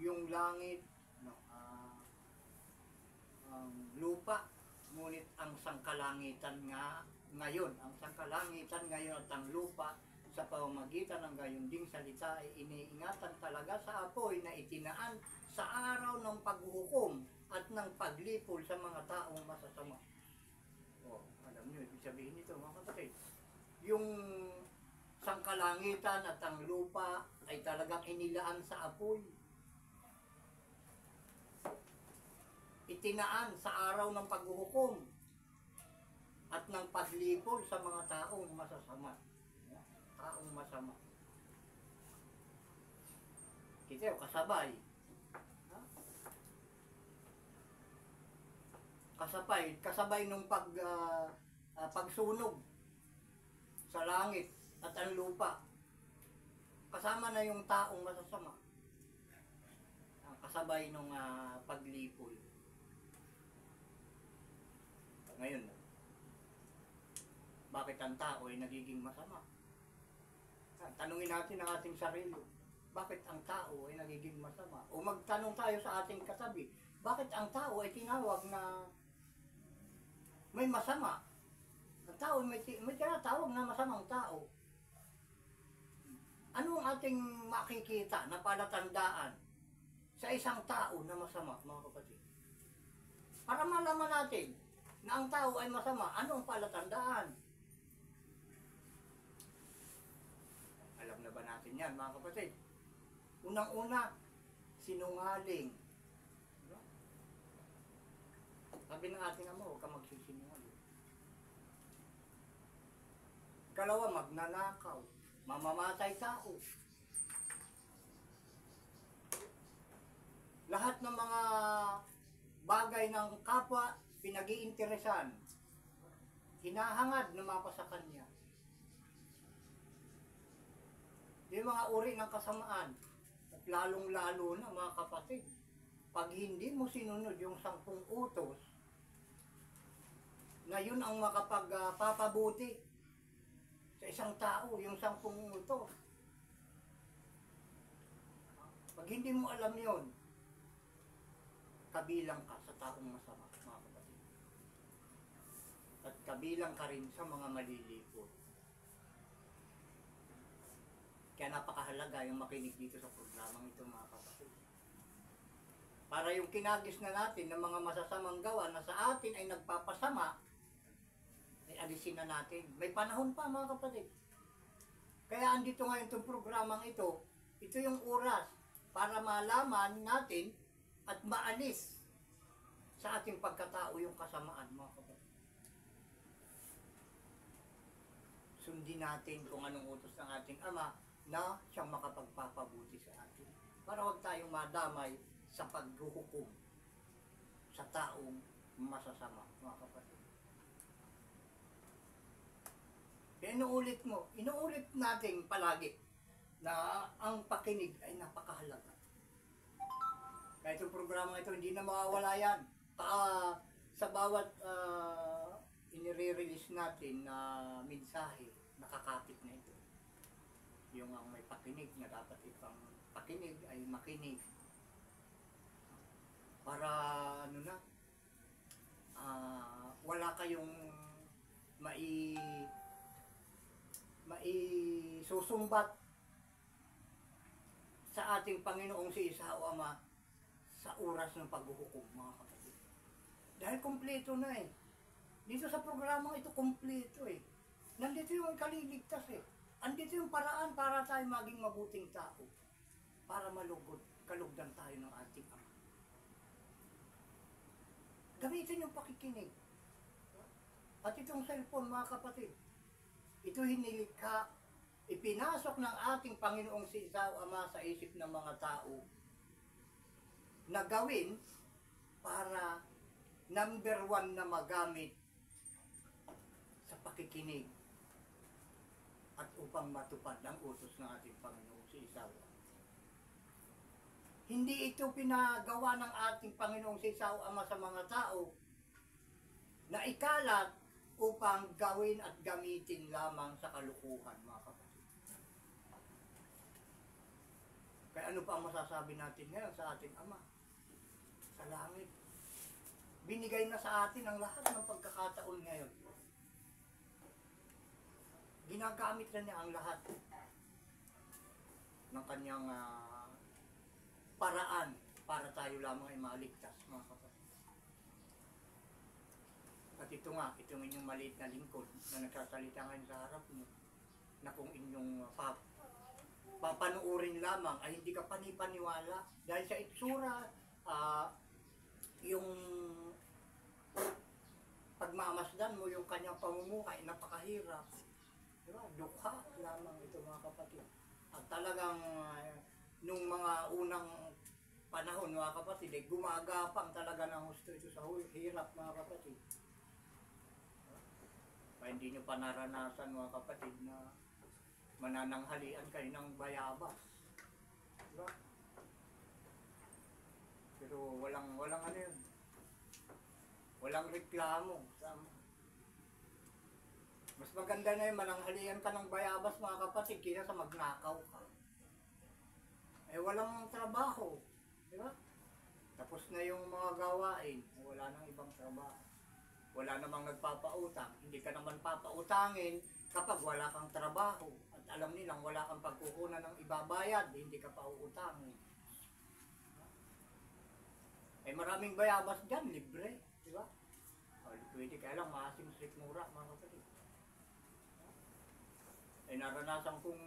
yung langit, no, ang lupa, ngunit ang sangkalangitan nga ngayon, ang sangkalangitan ngayon at ang lupa sa pamamagitan ng gayunding salita ay iniingatan talaga sa apoy na itinaan sa araw ng paghuhukom at ng paglipol sa mga taong masasama. O, alam niyo, ibig sabihin nito, mga kapatid, yung sangkalangitan at ang lupa ay talagang inilaan sa apoy. Itinaan sa araw ng paghuhukom at ng paglipol sa mga taong masasama. Taong masama. Kita kasabay. Kasabay nung pagsunog sa langit at ang lupa. kasama na yung taong masasama. Ang kasabay nung paglipol. Ngayon, bakit ang tao ay nagiging masama? Tanungin natin ang ating sarili. Bakit ang tao ay nagiging masama? O magtanong tayo sa ating katabi. Bakit ang tao ay tinawag na may masama? Ang tao may tinatawag na masamang tao. Ano ang ating makikita na palatandaan sa isang tao na masama, mga kapatid? Para malaman natin na ang tao ay masama, ano ang palatandaan? Alam na ba natin yan, mga kapatid? Unang-una, sinungaling. Diba? Sabi ng ating ama, huwag ka magsisinungaling. Kalawa, magnanakaw. Mamamatay tao. Lahat ng mga bagay ng kapwa, pinag-iinteresan. Hinahangad na mapa sa kanya. Yung mga uri ng kasamaan, at lalong-lalo na mga kapatid, pag hindi mo sinunod yung 10 utos, na yun ang makapagpapabuti sa isang tao, yung 10 utos. Pag hindi mo alam yon, kabilang ka sa taong masama, mga kapatid. At kabilang ka rin sa mga malilipot. Kaya napakahalaga yung makinig dito sa programang ito, mga kapatid. Para yung kinagis na natin ng mga masasamang gawa na sa atin ay nagpapasama, ay alisin na natin. May panahon pa, mga kapatid. Kaya andito ngayon itong programang ito yung oras para malaman natin at maalis sa ating pagkatao yung kasamaan, mga kapatid. Sundin natin kung anong utos ng ating Ama na siyang makapagpapabuti sa atin. Para huwag tayong madamay sa paghuhukom sa taong masasama, mga kapatid. Kaya inuulit natin palagi na ang pakinig ay napakahalaga. Kaya itong programa ito, hindi na mawawala yan. Sa bawat inire-release natin na mensahe, nakakapit na ito. Yung ang may pakinig na dapat ipang pakinig ay makinig. Para wala kayong susumbat sa ating Panginoong si Isa o Ama sa oras ng paghuhukom, mga kapatid. Dahil kumpleto na eh. Dito sa programang ito, kumpleto eh. Nandito yung kaliligtas eh. Andito yung paraan para tayo maging mabuting tao. Para kalugdan tayo ng ating Ama. Gamitin yung pakikinig. At itong cellphone, mga kapatid, ito hinilikha, ipinasok ng ating Panginoong si Isa o Ama sa isip ng mga tao na gawin para number 1 na magamit sa pakikinig at upang matupad ang utos ng ating Panginoong si Isa o Ama. Hindi ito pinagawa ng ating Panginoong si Isa o Ama sa mga tao na ikalat upang gawin at gamitin lamang sa kalukuhan, mga kapatid. Kaya ano pa ang masasabi natin ngayon sa ating Ama? Sa langit. Binigay na sa atin ang lahat ng pagkakataon ngayon. Ginagamit na niya ang lahat ng kanyang paraan para tayo lamang ay maligtas, mga kapatid. At ito inyong maliit na lingkod na nagsasalita ngayon sa harap mo, na kung inyong papanuurin lamang ay hindi ka panipaniwala dahil sa itsura, yung pagmamasdan mo, yung kanyang pamumuhay, napakahirap. Diba? Dukha lamang ito, mga kapatid. At talagang nung mga unang panahon, mga kapatid, gumagapang talaga ng husto ito sa hirap, mga kapatid. Kaya hindi nyo pa naranasan, mga kapatid, na manananghalian kayo ng bayabas. Diba? Pero walang ano yun. Walang reklamo. Mas maganda na yung mananghalian ka ng bayabas mga kapatid kaysa sa magnakaw ka. Eh walang trabaho. Diba? Tapos na yung mga gawain. Wala nang ibang trabaho. Wala namang nagpapautang. Hindi ka naman papautangin kapag wala kang trabaho. At alam nilang wala kang pagkukunan ng ibabayad. Hindi ka pa uutangin. Eh maraming bayabas dyan. Libre. Diba? O, pwede kaya lang maasim-sik mura mga kapatid. Eh naranasan kong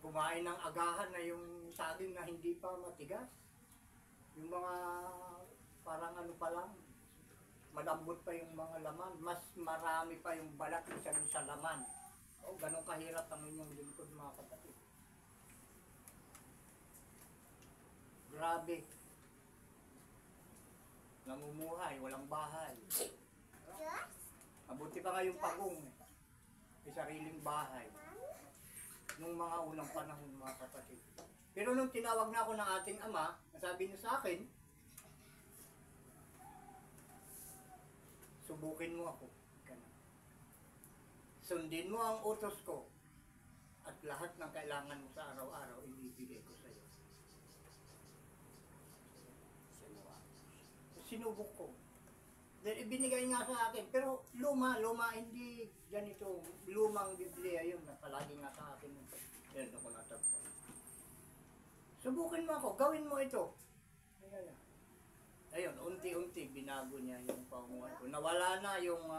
kumain ng agahan na yung saging na hindi pa matigas. Yung mga parang ano pa lang, malambot pa yung mga laman. Mas marami pa yung balat isa sa laman. O, ganun kahirap ang inyong lingkod mga kapatid. Grabe. Namumuhay, walang bahay. Mabuti pa nga yung pagong. May sariling bahay. Nung mga unang panahon mga kapatid. Pero nung tinawag na ako ng ating ama, nasabi niya sa akin, subukin mo ako. Sundin mo ang utos ko at lahat ng kailangan mo sa araw-araw ibibigay ko sa iyo. Sinubok ko. Dahil ibinigay nga sa akin, pero luma, hindi ganito, lumang Biblia yun na palagi nga sa akin. Yan ako natagpo. Subukin mo ako, gawin mo ito. Ayun, unti-unti binago niya yung pamuhay ko. Nawala na yung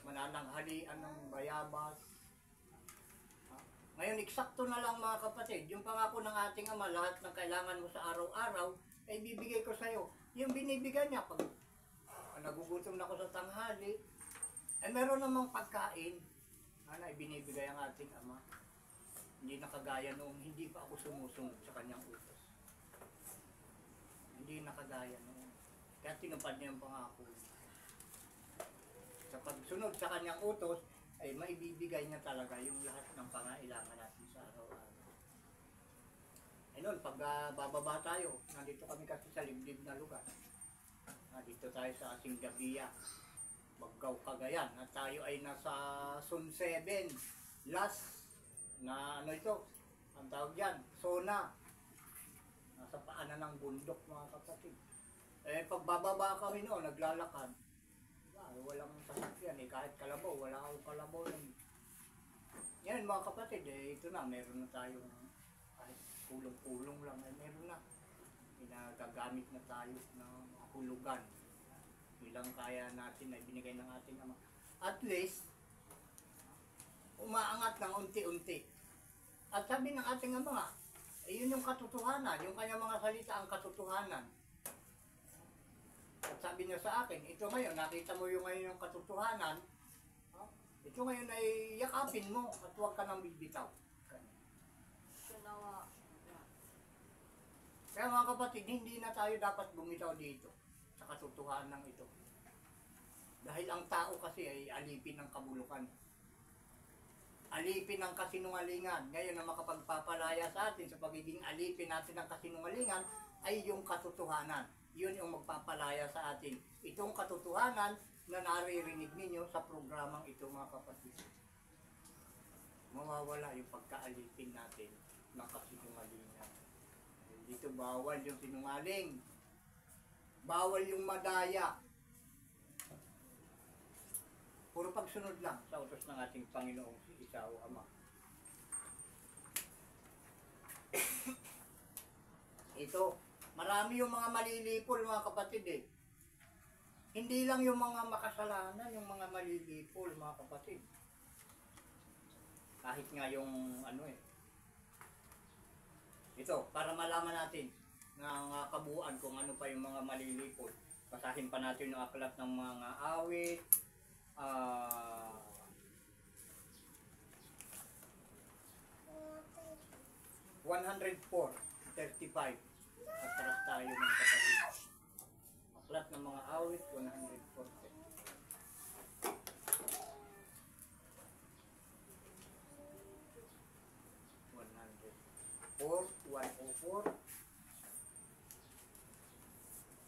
manananghalian ng bayabas. Ngayon, eksakto na lang mga kapatid, yung pangako ng ating ama, lahat ng kailangan mo sa araw-araw, ay bibigay ko sa iyo. Yung binibigay niya, pag nagugutom na ako sa tanghali, eh meron namang pagkain na ibinibigay ang ating ama. Hindi nakagaya noong hindi pa ako sumusunod sa kanyang utos. Hindi nakagaya noon. Kaya tinupad niya ang pangako. Sa pagsunod sa kanyang utos, ay maibibigay niya talaga yung lahat ng pangailangan natin sa araw-araw. Eh noon, pag bababa tayo, nandito kami kasi sa liblib na lugar. Dito tayo sa ating Gabiya, Baggaw, Cagayan. At tayo ay nasa Zone 7, last na ano ito, ang tawag dyan, zona. Nasa paanan ng bundok mga kapatid. Eh pagbababa kami noon, naglalakad. Walang sasakyan eh, kahit kalabaw, wala akong kalabaw. Yan mga kapatid, eh ito na, meron na tayong kahit pulong-pulong lang, eh meron na. Pinagagamit na tayo ng hulugan. Ilang kaya natin na binigay ng ating ama. At least, umaangat ng unti-unti. At sabi ng ating ama nga, eh, yun yung katotohanan, yung kanyang mga salita ang katotohanan. At sabi niya sa akin, ito ngayon, nakita mo yung ngayon yung katotohanan, ito ngayon ay yakapin mo at huwag ka nang bibitaw.
Sunawa.
Kaya mga kapatid, hindi na tayo dapat bumitaw dito sa katotohanan ito. Dahil ang tao kasi ay alipin ng kabulukan. Alipin ng kasinungalingan. Ngayon na makapagpapalaya sa atin sa pagiging alipin natin ng kasinungalingan ay yung katotohanan. Yun yung magpapalaya sa atin. Itong katotohanan na naririnig ninyo sa programang ito mga kapatid. Mawawala yung pagkaalipin natin ng kasinungalingan. Dito bawal yung sinungaling. Bawal yung madaya. Puro pagsunod lang sa utos ng ating Panginoong si Isao Ama. Ito, marami yung mga malilipol mga kapatid eh. Hindi lang yung mga makasalanan, yung mga malilipol mga kapatid. Kahit nga yung ano eh. Ito, para malaman natin ng kabuuan kung ano pa yung mga malilipol. Basahin pa natin yung aklat ng mga awit, 104:35. Atras tayo ng kapatid. Aklat ng mga awit, 104. 104, 107,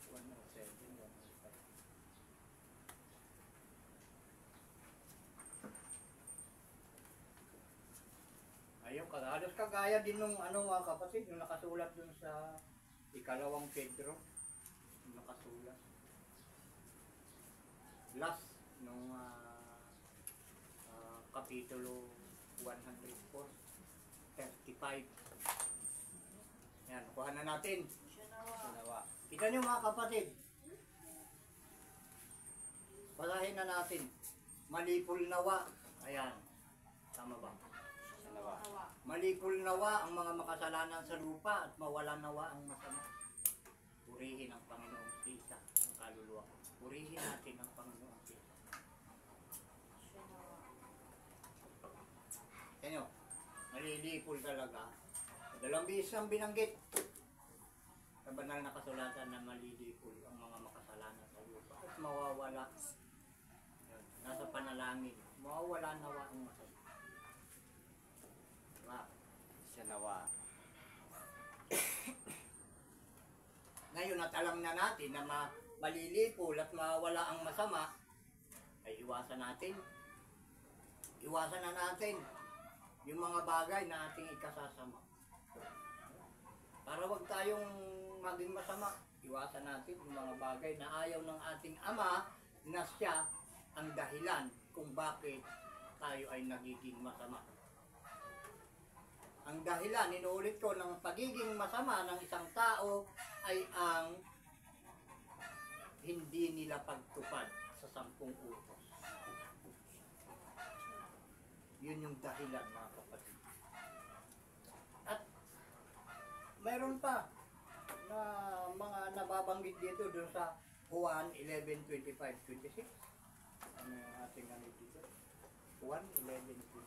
105. Ayun, halos kagaya din nung ano mga kapatid, yung nakasulat dun sa ikalawang Pedro, yung nakasulat. Last nung kapitulo 104, 35. Yan, kuha na natin.
Siya nawa.
Siya nawa.
Kita nyo mga kapatid, basahin na natin. Malipol nawa. Ayan, tama ba?
Siya nawa.
Malipol nawa ang mga makasalanan sa lupa at mawala nawa ang masama. Purihin ang Panginoong Isa, ang kaluluwa. Purihin natin ang Panginoong Isa.
Siya nawa.
Kaya malilipol talaga. Dalawang beses ang binanggit sa banal na kasulatan na malilipol ang mga makasalanan sa lupa at mawawala. Yun, nasa panalangin, mawawala nawa ang masama. Diba?
Siya nawa.
Ngayon at alam na natin na malilipol at mawawala ang masama, ay iwasan natin. Iwasan na natin yung mga bagay na ating ikasasama. Para wag tayong maging masama, iwasan natin yung mga bagay na ayaw ng ating Ama na siya ang dahilan kung bakit tayo ay nagiging masama. Ang dahilan, inuulit ko, ng pagiging masama ng isang tao ay ang hindi nila pagtupad sa 10 utos. Yun yung dahilan, mga kapatid. At mayroon pa na mga nababanggit dito doon sa Juan 11:25-26. Ano yung ating ano dito? Juan 11:25.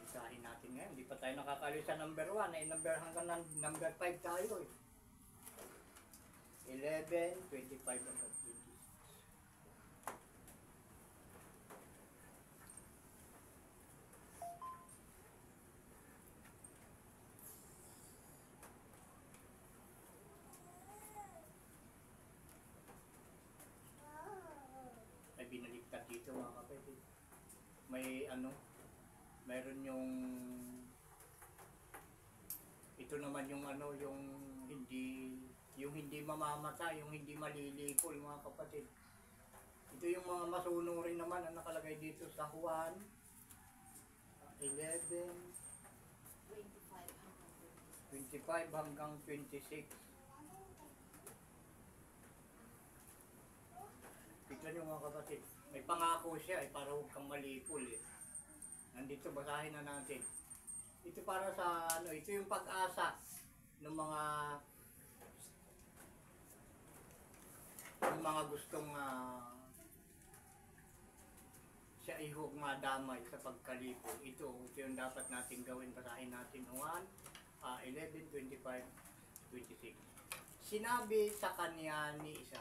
Isahin natin ngayon, hindi pa tayo nakakalis sa number 1, ay number hanggang number 5 tayo eh. 11, 25, hanggang 26. Ay binaliktad dito mga kapatid. May ano, mayroon ito naman yung ano, yung hindi mamamatay, yung hindi malilipol mga kapatid. Ito yung mga masunurin naman ang nakalagay dito sa Juan 11, 25 hanggang 26. Tignan nyo mga kapatid, may pangako siya para huwag kang malipol eh. Nandito, basahin na natin. Ito para sa ano, ito yung pag-asa ng mga gustong siya ay huwag madamay sa pagkalipol. Ito yung dapat natin gawin. Basahin natin 11, 25, 26. Sinabi sa kanya ni Isa,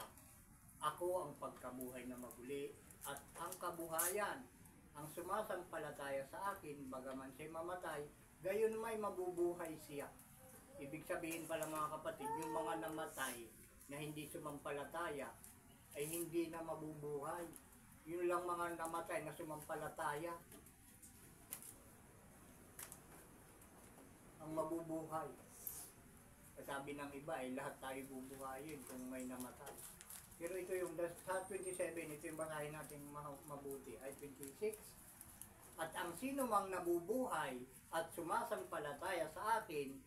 ako ang pagkabuhay na maguli at ang kabuhayan. Ang sumasampalataya sa akin, bagaman siya mamatay, gayon may mabubuhay siya. Ibig sabihin pala mga kapatid, yung mga namatay na hindi sumampalataya ay hindi na mabubuhay. Yun lang mga namatay na sumampalataya ang mabubuhay. Sabi ng iba ay lahat tayo bubuhayin kung may namatay. Pero ito yung sa 27, ito yung basahin natin mabuti, ay 26. At ang sino mang nabubuhay at sumasampalataya sa akin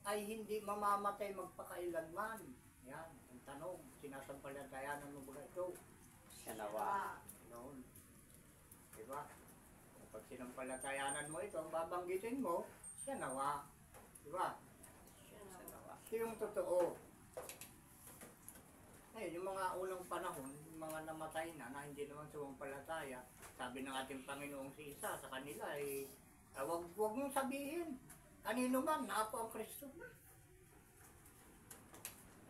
ay hindi mamamatay magpakailanman. Yan, ang tanong, sinasampalatayanan mo ba ito?
Siya nawa.
Noon. Diba? Kapag sinampalatayanan mo ito, ang babanggitin mo, siya nawa. Diba?
Siya nawa.
Ito yung totoo. Ngayon, yung mga unang panahon, yung mga namatay na hindi naman sumampalataya, sabi ng ating Panginoong si Isa sa kanila ay wag mong sabihin kanino man na ako ang Kristo.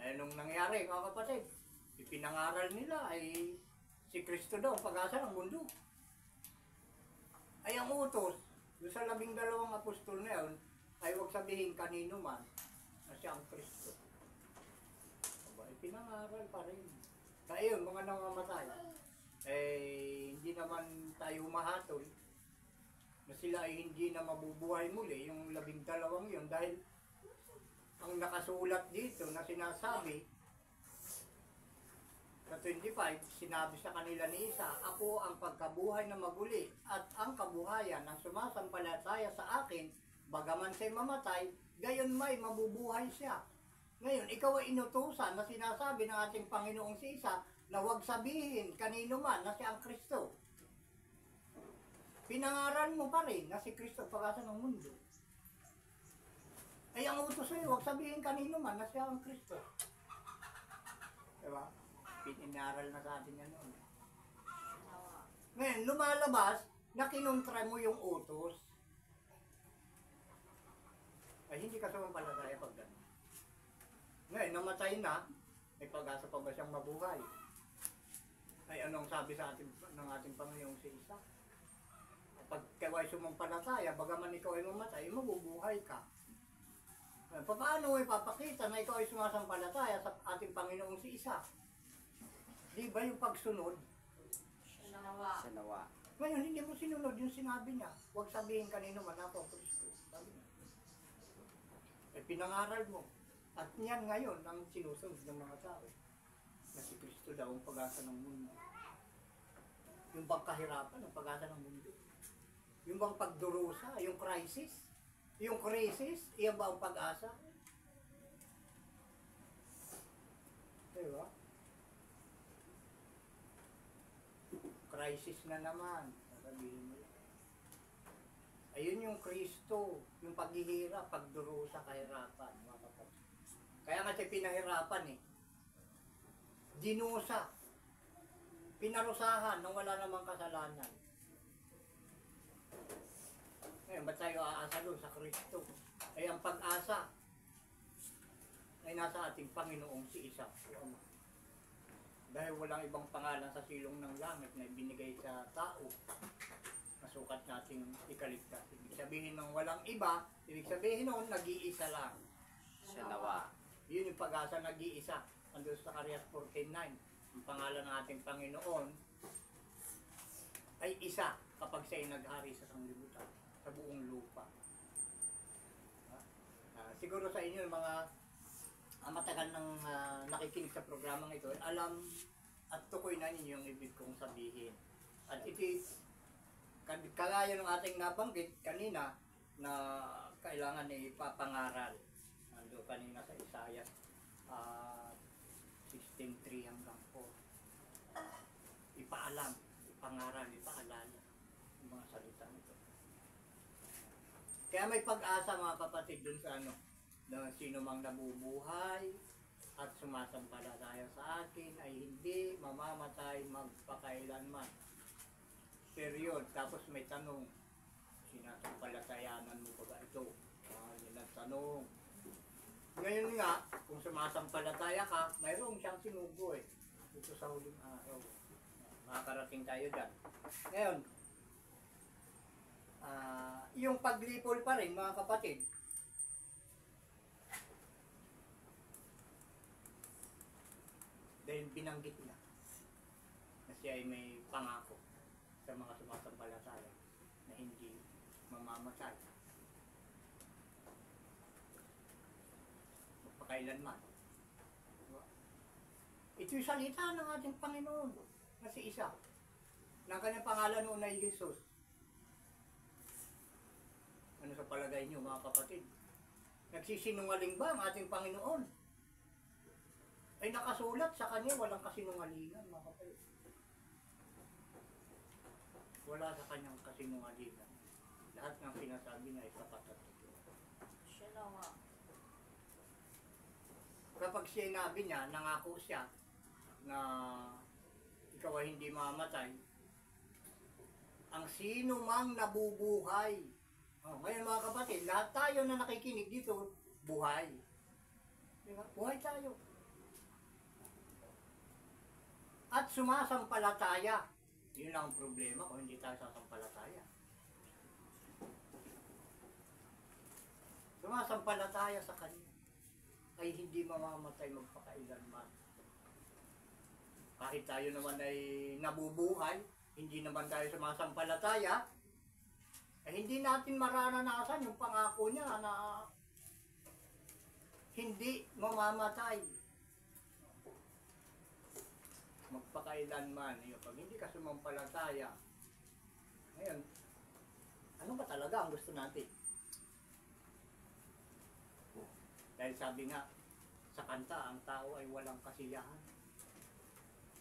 Eh, nung nangyari, mga kapatid, ipinangaral nila ay si Kristo daw ang pag-asa ng mundo. Ay ang utos, doon sa 12 apostol na yun, ay huwag sabihin kanino man na siya ang Kristo. Aba, ipinangaral pa rin. Kaya yun, mga nangamatay, eh, hindi naman tayo mahatol na sila ay hindi na mabubuhay muli, yung 12 yun, dahil ang nakasulat dito na sinasabi sa 25, sinabi sa kanila ni Isa, ako ang pagkabuhay na maguli at ang kabuhayan ng sumasampalataya sa akin, bagaman siya'y mamatay, gayon may mabubuhay siya. Ngayon, ikaw ay inutusan na sinasabi ng ating Panginoong si Isa na huwag sabihin kanino man na siya ang Kristo. Pinangaral mo pa rin na si Kristo pag-asa ng mundo. Ay ang utos sa'yo, huwag sabihin kanino man na siya ang Kristo. Diba? Pinaral na sa atin yan noon.
Nawa.
Ngayon, lumalabas na kinontra mo yung utos. Ay hindi ka sumampalataya pag gano'n. Ngayon, namatay na, may pag-asa pa ba siyang mabuhay? Ay anong sabi sa ating, ng ating Panginoong si Isa? Pag ikaw ay sumampalataya, bagaman ikaw ay mamatay, mabubuhay ka. Paano ipapakita na ikaw ay sumasampalataya sa ating Panginoong si Isa? Di ba yung pagsunod?
Siya nawa.
Siya nawa.
Ngayon, hindi mo sinunod yung sinabi niya. Huwag sabihin kanino man ako, Kristo. Sabi niya. Eh, pinangaral mo. At yan ngayon ang sinusunod ng mga tao. Na si Kristo daw ang pag-asa ng mundo. Yung bang kahirapan, ang pag-asa ng mundo. Yung bang pagdurusa, yung crisis. Yung crisis, iyan ba ang pag-asa? Diba? Crisis na naman. Sasabihin mo. Ayun yung Kristo, yung paghihirap, pagdurusa, kahirapan. Mga kapatid. Kaya nga siya pinahirapan eh. Dinusa. Pinarusahan nang wala namang kasalanan. Ngayon, ba't tayo aasa doon sa Kristo? Ay ang pag-asa ay nasa ating Panginoong si Isa. Dahil walang ibang pangalan sa silong ng langit na ibinigay sa tao, nasukat nating ikaligtas. Ibig sabihin ng walang iba, ibig sabihin noon, nag-iisa lang.
Siya nawa.
Yun yung pag-asa, nag-iisa. Andun sa Zacarias 14:9. Ang pangalan ng ating Panginoon ay isa kapag siya'y naghari sa sanglibutan, sa buong lupa. Siguro sa inyo, mga matagal nang nakikinig sa programang ito, alam at tukoy na ninyo yung ibig kong sabihin. At ito, kagaya ng ating nabanggit kanina, na kailangan ipapangaral. Nando kanina sa Isaiah 16:3 hanggang 4. Ipaalam, ipangaral, ipaalala yung mga salita nito. Kaya may pag-asa mga kapatid dun sa na sino mang nabubuhay at sumasampalataya sa akin ay hindi mamamatay magpakailanman. Period. Tapos may tanong, sinasampalatayanan mo pa ba ito? Yun ang tanong. Ngayon nga, kung sumasampalataya ka, mayroong siyang sinugo eh. Dito sa huling araw. Makakarating tayo dyan. Ngayon, yung paglipol pa rin mga kapatid, dahil binanggit na na siya ay may pangako sa mga sumasampalataya na hindi mamamatay magpakailanman. Ito yung salita ng ating Panginoon na si Isa, na kanyang pangalan noon ay Jesus. Ano sa palagay niyo mga kapatid? Nagsisinungaling ba ang ating Panginoon? Ay nakasulat sa kanya, walang kasinungalingan mga kapatid. Wala sa kanyang kasinungalingan. Lahat ng sinasabi niya ay sapat at totoo.
Siya nawa.
Kapag sinabi niya, nangako siya na ikaw ay hindi mamatay, ang sino mang nabubuhay Oh, ngayon mga kapatid, lahat tayo na nakikinig dito, buhay. Di ba? Buhay tayo. At sumasampalataya. Yun lang ang problema kung hindi tayo sasampalataya. Sumasampalataya sa Kanya ay hindi mamamatay magpakailanman. Kahit tayo naman ay nabubuhay, hindi naman tayo sumasampalataya, ay hindi natin mararanasan yung pangako niya na hindi mamamatay magpakailanman. Pag hindi ka sumampalataya, ngayon, ano ba talaga ang gusto natin? Dahil sabi nga, sa kanta, ang tao ay walang kasiyahan.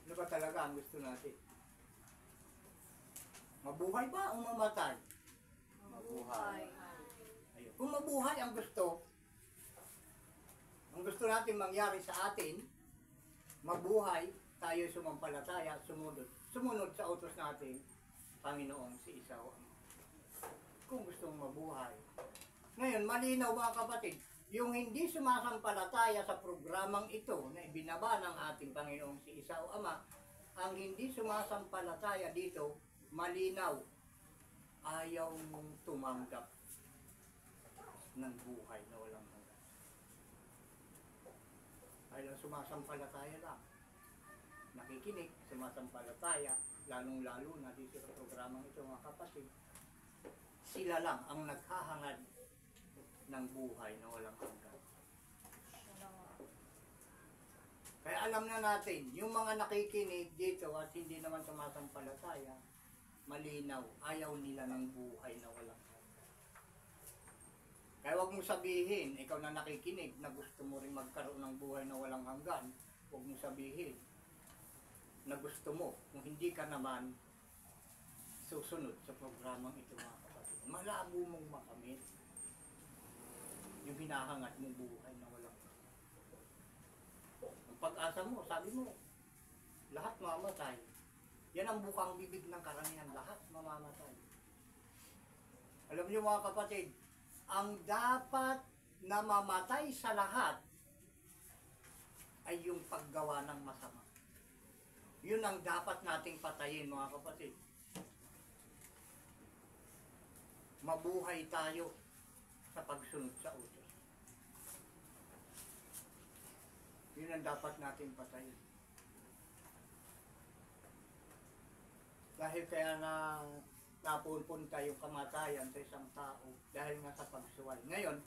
Ano ba talaga ang gusto natin? Mabuhay ba o mamatay?
Mabuhay.
Ayun. Kung mabuhay ang gusto natin mangyari sa atin, mabuhay, tayo sumampalataya, sumunod sa utos natin, Panginoong si Isaw. Kung gustong mabuhay. Ngayon, malinaw mga kapatid, yung hindi sumasampalataya sa programang ito na ibinaba ng ating Panginoong si Isaw Ama, ang hindi sumasampalataya dito, malinaw, ayaw mong tumanggap ng buhay na walang hanggan. Ayaw sumasampalataya lang. Nakikinig, sumasampalataya, lalong-lalo na dito sa programang ito mga kapatid. Sila lang ang naghahangad ng buhay na walang hanggan. Kaya alam na natin, yung mga nakikinig dito at hindi naman sumasampalataya, malinaw, ayaw nila ng buhay na walang hanggan. Kaya wag mong sabihin, ikaw na nakikinig na gusto mo rin magkaroon ng buhay na walang hanggan, wag mong sabihin na gusto mo, kung hindi ka naman susunod sa programang ito mga kapatid. Malabo mong makamit yung hinahangad mong buhay na walang hanggan. Ang pag-asa mo, sabi mo, lahat mamamatay. Yan ang bukang bibig ng karamihan, lahat mamamatay. Alam niyo mga kapatid, ang dapat na mamatay sa lahat ay yung paggawa ng masama. Yun ang dapat nating patayin mga kapatid. Mabuhay tayo sa pagsunod sa utos. Yun ang dapat nating patayin. Dahil kaya na napupunta yung kamatayan sa isang tao dahil nga sa pagsuway. Ngayon,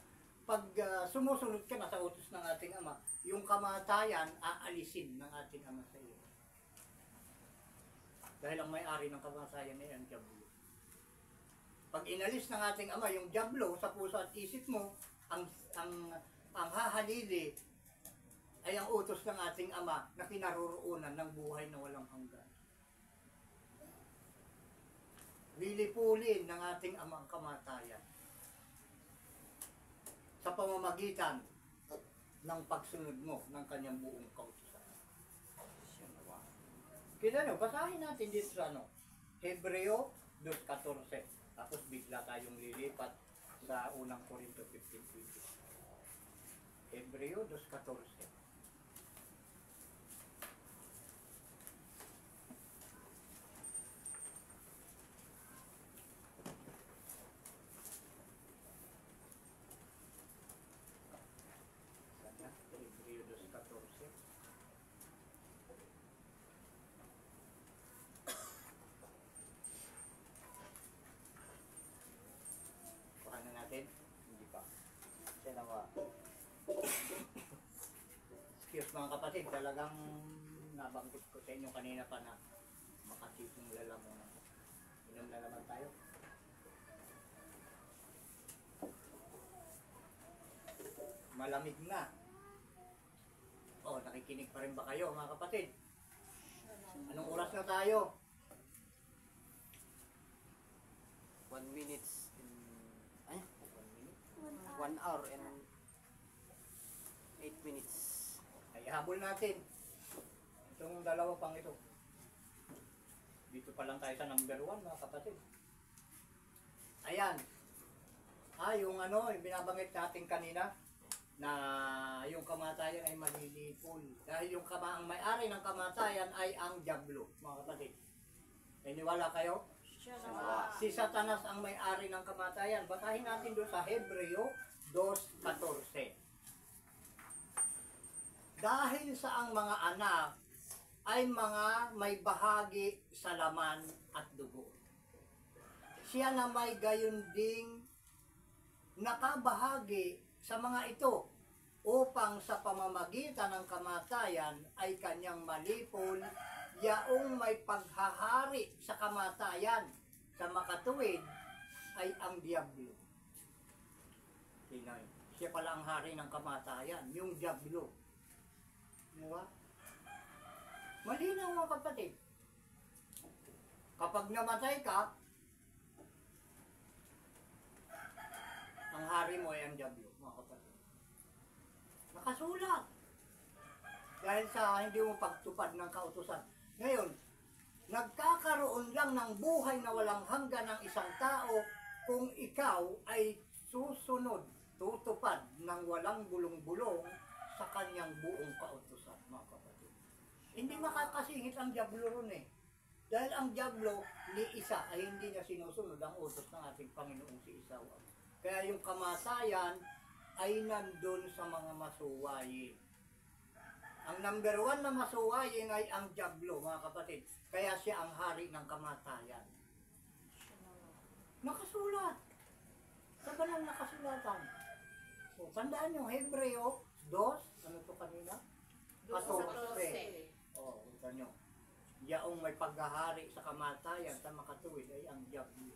pag sumusunod ka na sa utos ng ating Ama, yung kamatayan aalisin ng ating Ama sa iyo. Dahil ang may-ari ng kamatayan ay ang diablo. Pag inalis ng ating Ama yung diablo sa puso at isip mo, ang hahalili ay ang utos ng ating Ama na kinaroroonan ng buhay na walang hanggan. Lilipulin ng ating Ama ang kamatayan sa pamamagitan ng pagsunod mo ng kanyang buong kautusan. Kita nyo, basahin natin dito sa Hebreo 2:14. Tapos bigla tayong lilipat sa unang Korinto 15:20. Hebreo 2:14. Hebreo 2:14. Paano natin?
Hindi pa. Siya nawa.
Excuse mga kapatid, talagang nabanggit ko sa inyo kanina pa na makasipong lalamunan. Inom na naman tayo. Malamig na. Oh, nakikinig pa rin ba kayo mga kapatid? Anong oras na tayo?
1 minutes in... Ay?
1 minute.
1 hour and 8 minutes.
Ay, habol natin. Itong dalawa pang ito. Dito pa lang tayo sa number 1 mga kapatid. Ayan. yung ano, yung binabanggit natin kanina, na yung kamatayan ay malilipol. Dahil ang may-ari ng kamatayan ay ang Diablo, mga kapatid. Naniwala kayo?
Siya nawa.
Si Satanas ang may-ari ng kamatayan. Basahin natin doon sa Hebreo 2:14. Dahil sa ang mga anak ay mga may bahagi sa laman at dugo. Siya na may gayon ding nakabahagi sa mga ito upang sa pamamagitan ng kamatayan ay kanyang malipol yaong may paghahari sa kamatayan sa makatuwid ay ang Diablo. Tingnan, siya pala ang hari ng kamatayan, yung Diablo. Diba? Malinaw mga kapatid. Kapag namatay ka, ang hari mo ay ang Diablo, mga kapatid. Nakasulat. Dahil sa hindi mo pagtupad ng kautusan. Ngayon, nagkakaroon lang ng buhay na walang hanggan ng isang tao kung ikaw ay susunod, tutupad ng walang bulong-bulong sa kanyang buong kautusan, mga kapatid. Hindi makakasingit ang Diablo ron eh. Dahil ang Diablo ni isa ay hindi niya sinusunod ang utos ng ating Panginoong si Isaw. Kaya yung kamatayan ay nandun sa mga masuwayin. Ang number 1 na masuwayin ay ang Diablo, mga kapatid. Kaya siya ang hari ng kamatayan.
Siya nawa.
Nakasulat. Sa banal na kasulatan. So, tandaan yung Hebreo 2, ano to kanina? 14. Oh, ito nyo. Yaong may paghahari sa kamatayan sa makatuwid ay ang Diablo.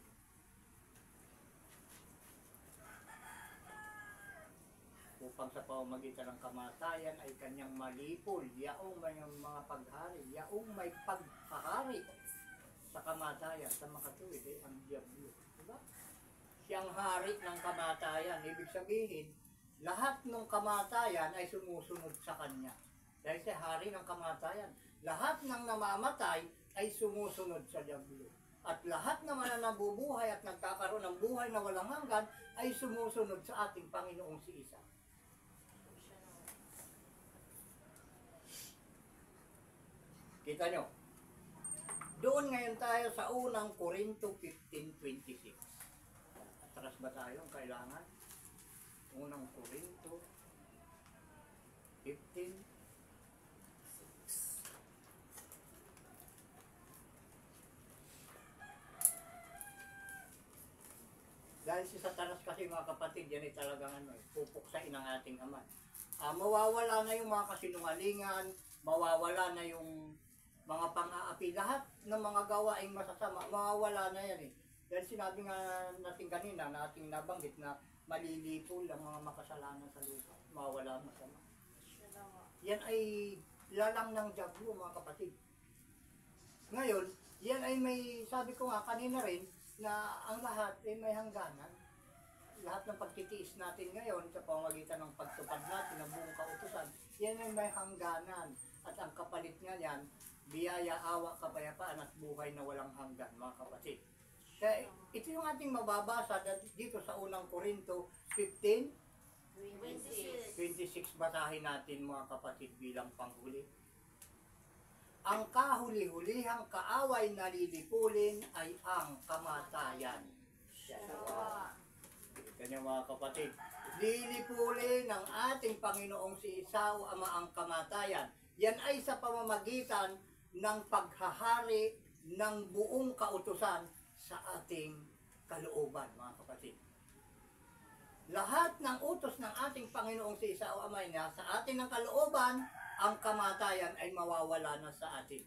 Upang sa pamamagitan ng kamatayan ay kanyang malipol, yaong may mga paghari, yaong may paghahari sa kamatayan sa makatuwid ay ang Diablo. Diba? Siyang hari ng kamatayan. Ibig sabihin, lahat ng kamatayan ay sumusunod sa kanya. Dahil siya hari ng kamatayan. Lahat ng namamatay ay sumusunod sa Diablo. At lahat naman na nabubuhay at nagkakaroon ng buhay na walang hanggan ay sumusunod sa ating Panginoong si Isa.
Siya nawa.
Kita nyo? Doon ngayon tayo sa unang Korinto 15:26. Atras ba tayo ang kailangan? Unang Korinto 15. Dahil si Satanas kasi mga kapatid, yan ay talagang pupuksain ng ating Ama. Mawawala na yung mga kasinungalingan, mawawala na yung mga pang-aapi, lahat ng mga gawaing masasama, mawawala na yan eh. Dahil sinabi nga natin kanina, na ating nabanggit na malilipol ang mga makasalanan sa lupa, mawawala masama.
Siya nawa.
Yan ay lalang ng Diablo mga kapatid. Ngayon, yan ay may, sabi ko nga kanina rin, na ang lahat ay may hangganan. Lahat ng pagtitiis natin ngayon sa pamamagitan ng pagtupad natin ng buong kautusan, yan ay may hangganan. At ang kapalit nga yan, biyaya, awa, kapayapaan at buhay na walang hanggan, mga kapatid. Kaya ito yung ating mababasa dito sa unang Korinto 15, 26. Basahin natin mga kapatid bilang panghuli. Ang kahuli-hulihang kaaway na lilipulin ay ang kamatayan.
Siya nawa.
Kita niyo mga kapatid, lilipulin ng ating Panginoong si Isaw Ama ang kamatayan. Yan ay sa pamamagitan ng paghahari ng buong kautusan sa ating kalooban, mga kapatid. Lahat ng utos ng ating Panginoong si Isaw Ama na sa atin ng kalooban, ang kamatayan ay mawawala na sa atin.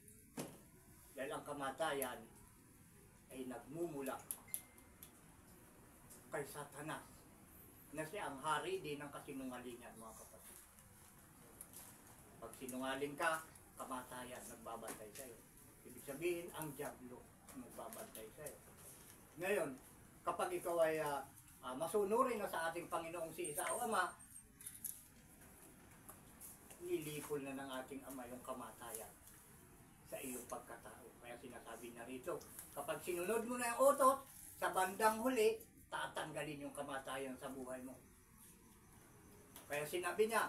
Dahil ang kamatayan ay nagmumula kay Satanas na siya ang hari din ng kasinungalingan, mga kapatid. Pag sinungaling ka, kamatayan nagbabantay sa'yo. Ibig sabihin, ang Diablo nagbabantay sa'yo. Ngayon, kapag ikaw ay masunurin na sa ating Panginoong si Isa o Ama, nilipol na ng ating Ama yung kamatayan sa iyong pagkatao. Kaya sinasabi na rito, kapag sinunod mo na yung utos, sa bandang huli, tatanggalin yung kamatayan sa buhay mo. Kaya sinabi niya,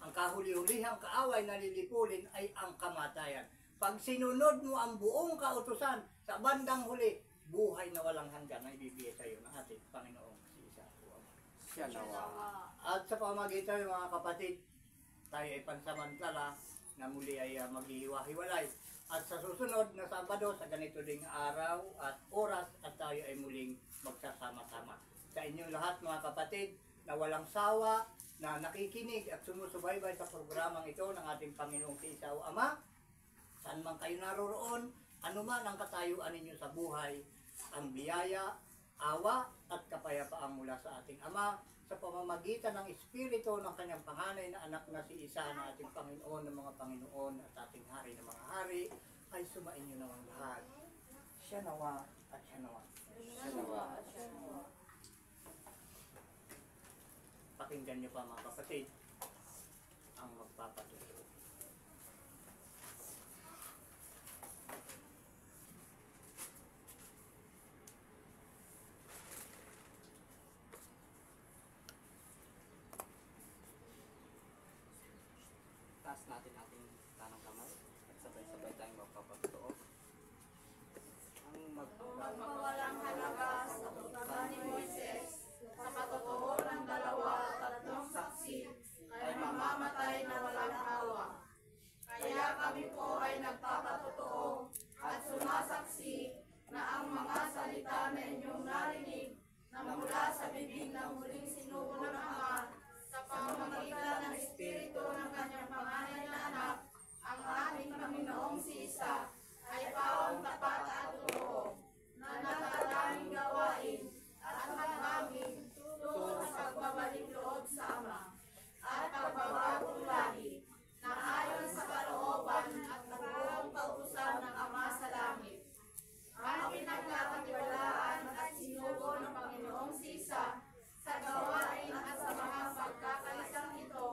ang kahuli-hulihang kaaway na lilipulin ay ang kamatayan. Pag sinunod mo ang buong kautusan sa bandang huli, buhay na walang hanggan na ibibigay sa iyo ng ating Panginoong si Isa.
Siya nawa.
At sa pamagitan ng mga kapatid, tayo ay pansamantala na muli ay maghihiwa-hiwalay. At sa susunod na Sabado, sa ganito ding araw at oras, at tayo ay muling magsasama-sama. Sa inyong lahat mga kapatid na walang sawa, na nakikinig at sumusubaybay sa programang ito ng ating Panginoong si Isa o Ama, saan man kayo naroroon, anuman ang katayuan ninyo sa buhay, ang biyaya, awa at kapayapaan mula sa ating Ama sa pamamagitan ng Espiritu ng kanyang panganay na anak na si Isa na ating Panginoon ng mga Panginoon at ating Hari ng mga Hari ay sumainyo naman lahat. Siya nawa at siya nawa.
Siya nawa.
Pakinggan niyo pa mga kapatid ang magpapatuloy.
Taas natin ating tanang kamay at sabay-sabay tayong magpapatuo. Ang
Magpawalang halaga sa usapan ni Moises, sa katotoo ng dalawa at tatlong saksi, ay mamamatay na walang awa. Kaya kami po ay nagpapatotoo at sumasaksi na ang mga salita na inyong narinig na mula sa bibig ng huling sinugo ng Ama sa pamamagitan ng Espiritu ng kanyang panganay na anak, ang aming Panginoong si Isa, ay pawang tapat at totoo, na nakataming gawain at magmaming tungo sa pagbabalik loob sa Ama, at pagbabagong lahi, na ayon sa kalooban at nabuong kautusan ng Ama sa langit. Ang pinagkakatiwalaan at sinugo ng Panginoong si Isa sa gawain at sa mga pagkakaisang ito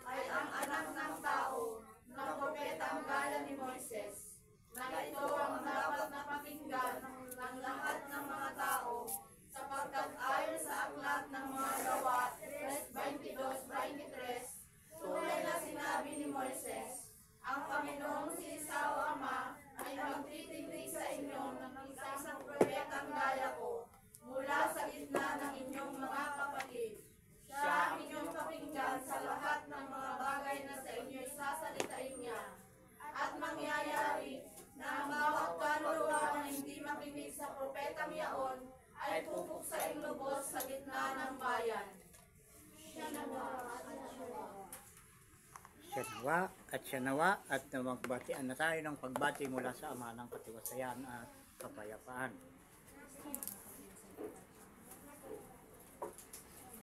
ay ang anak ng tao na propetang gaya ni Moises, na ito ang dapat na pakinggan ng lahat ng mga tao, sapagkat ayon sa aklat ng mga gawa 3:22-23, tunay na sinabi ni Moises, ang Panginoong si Isa o Ama ay magtitindig sa inyo ng isang propetang gaya ko mula sa gitna ng inyong mga kapatid. Siya ang inyong pakinggan sa lahat ng mga bagay na sa inyo sasalitain niya. At mangyayari na ang bawat kaluluwa na hindi makinig sa propetang yaon ay pupuksaing lubos sa gitna ng bayan. Siya nawa at nawa.
Siya nawa at siya nawa at magbatian na tayo ng pagbati mula sa Ama ng katiwasayan at kapayapaan.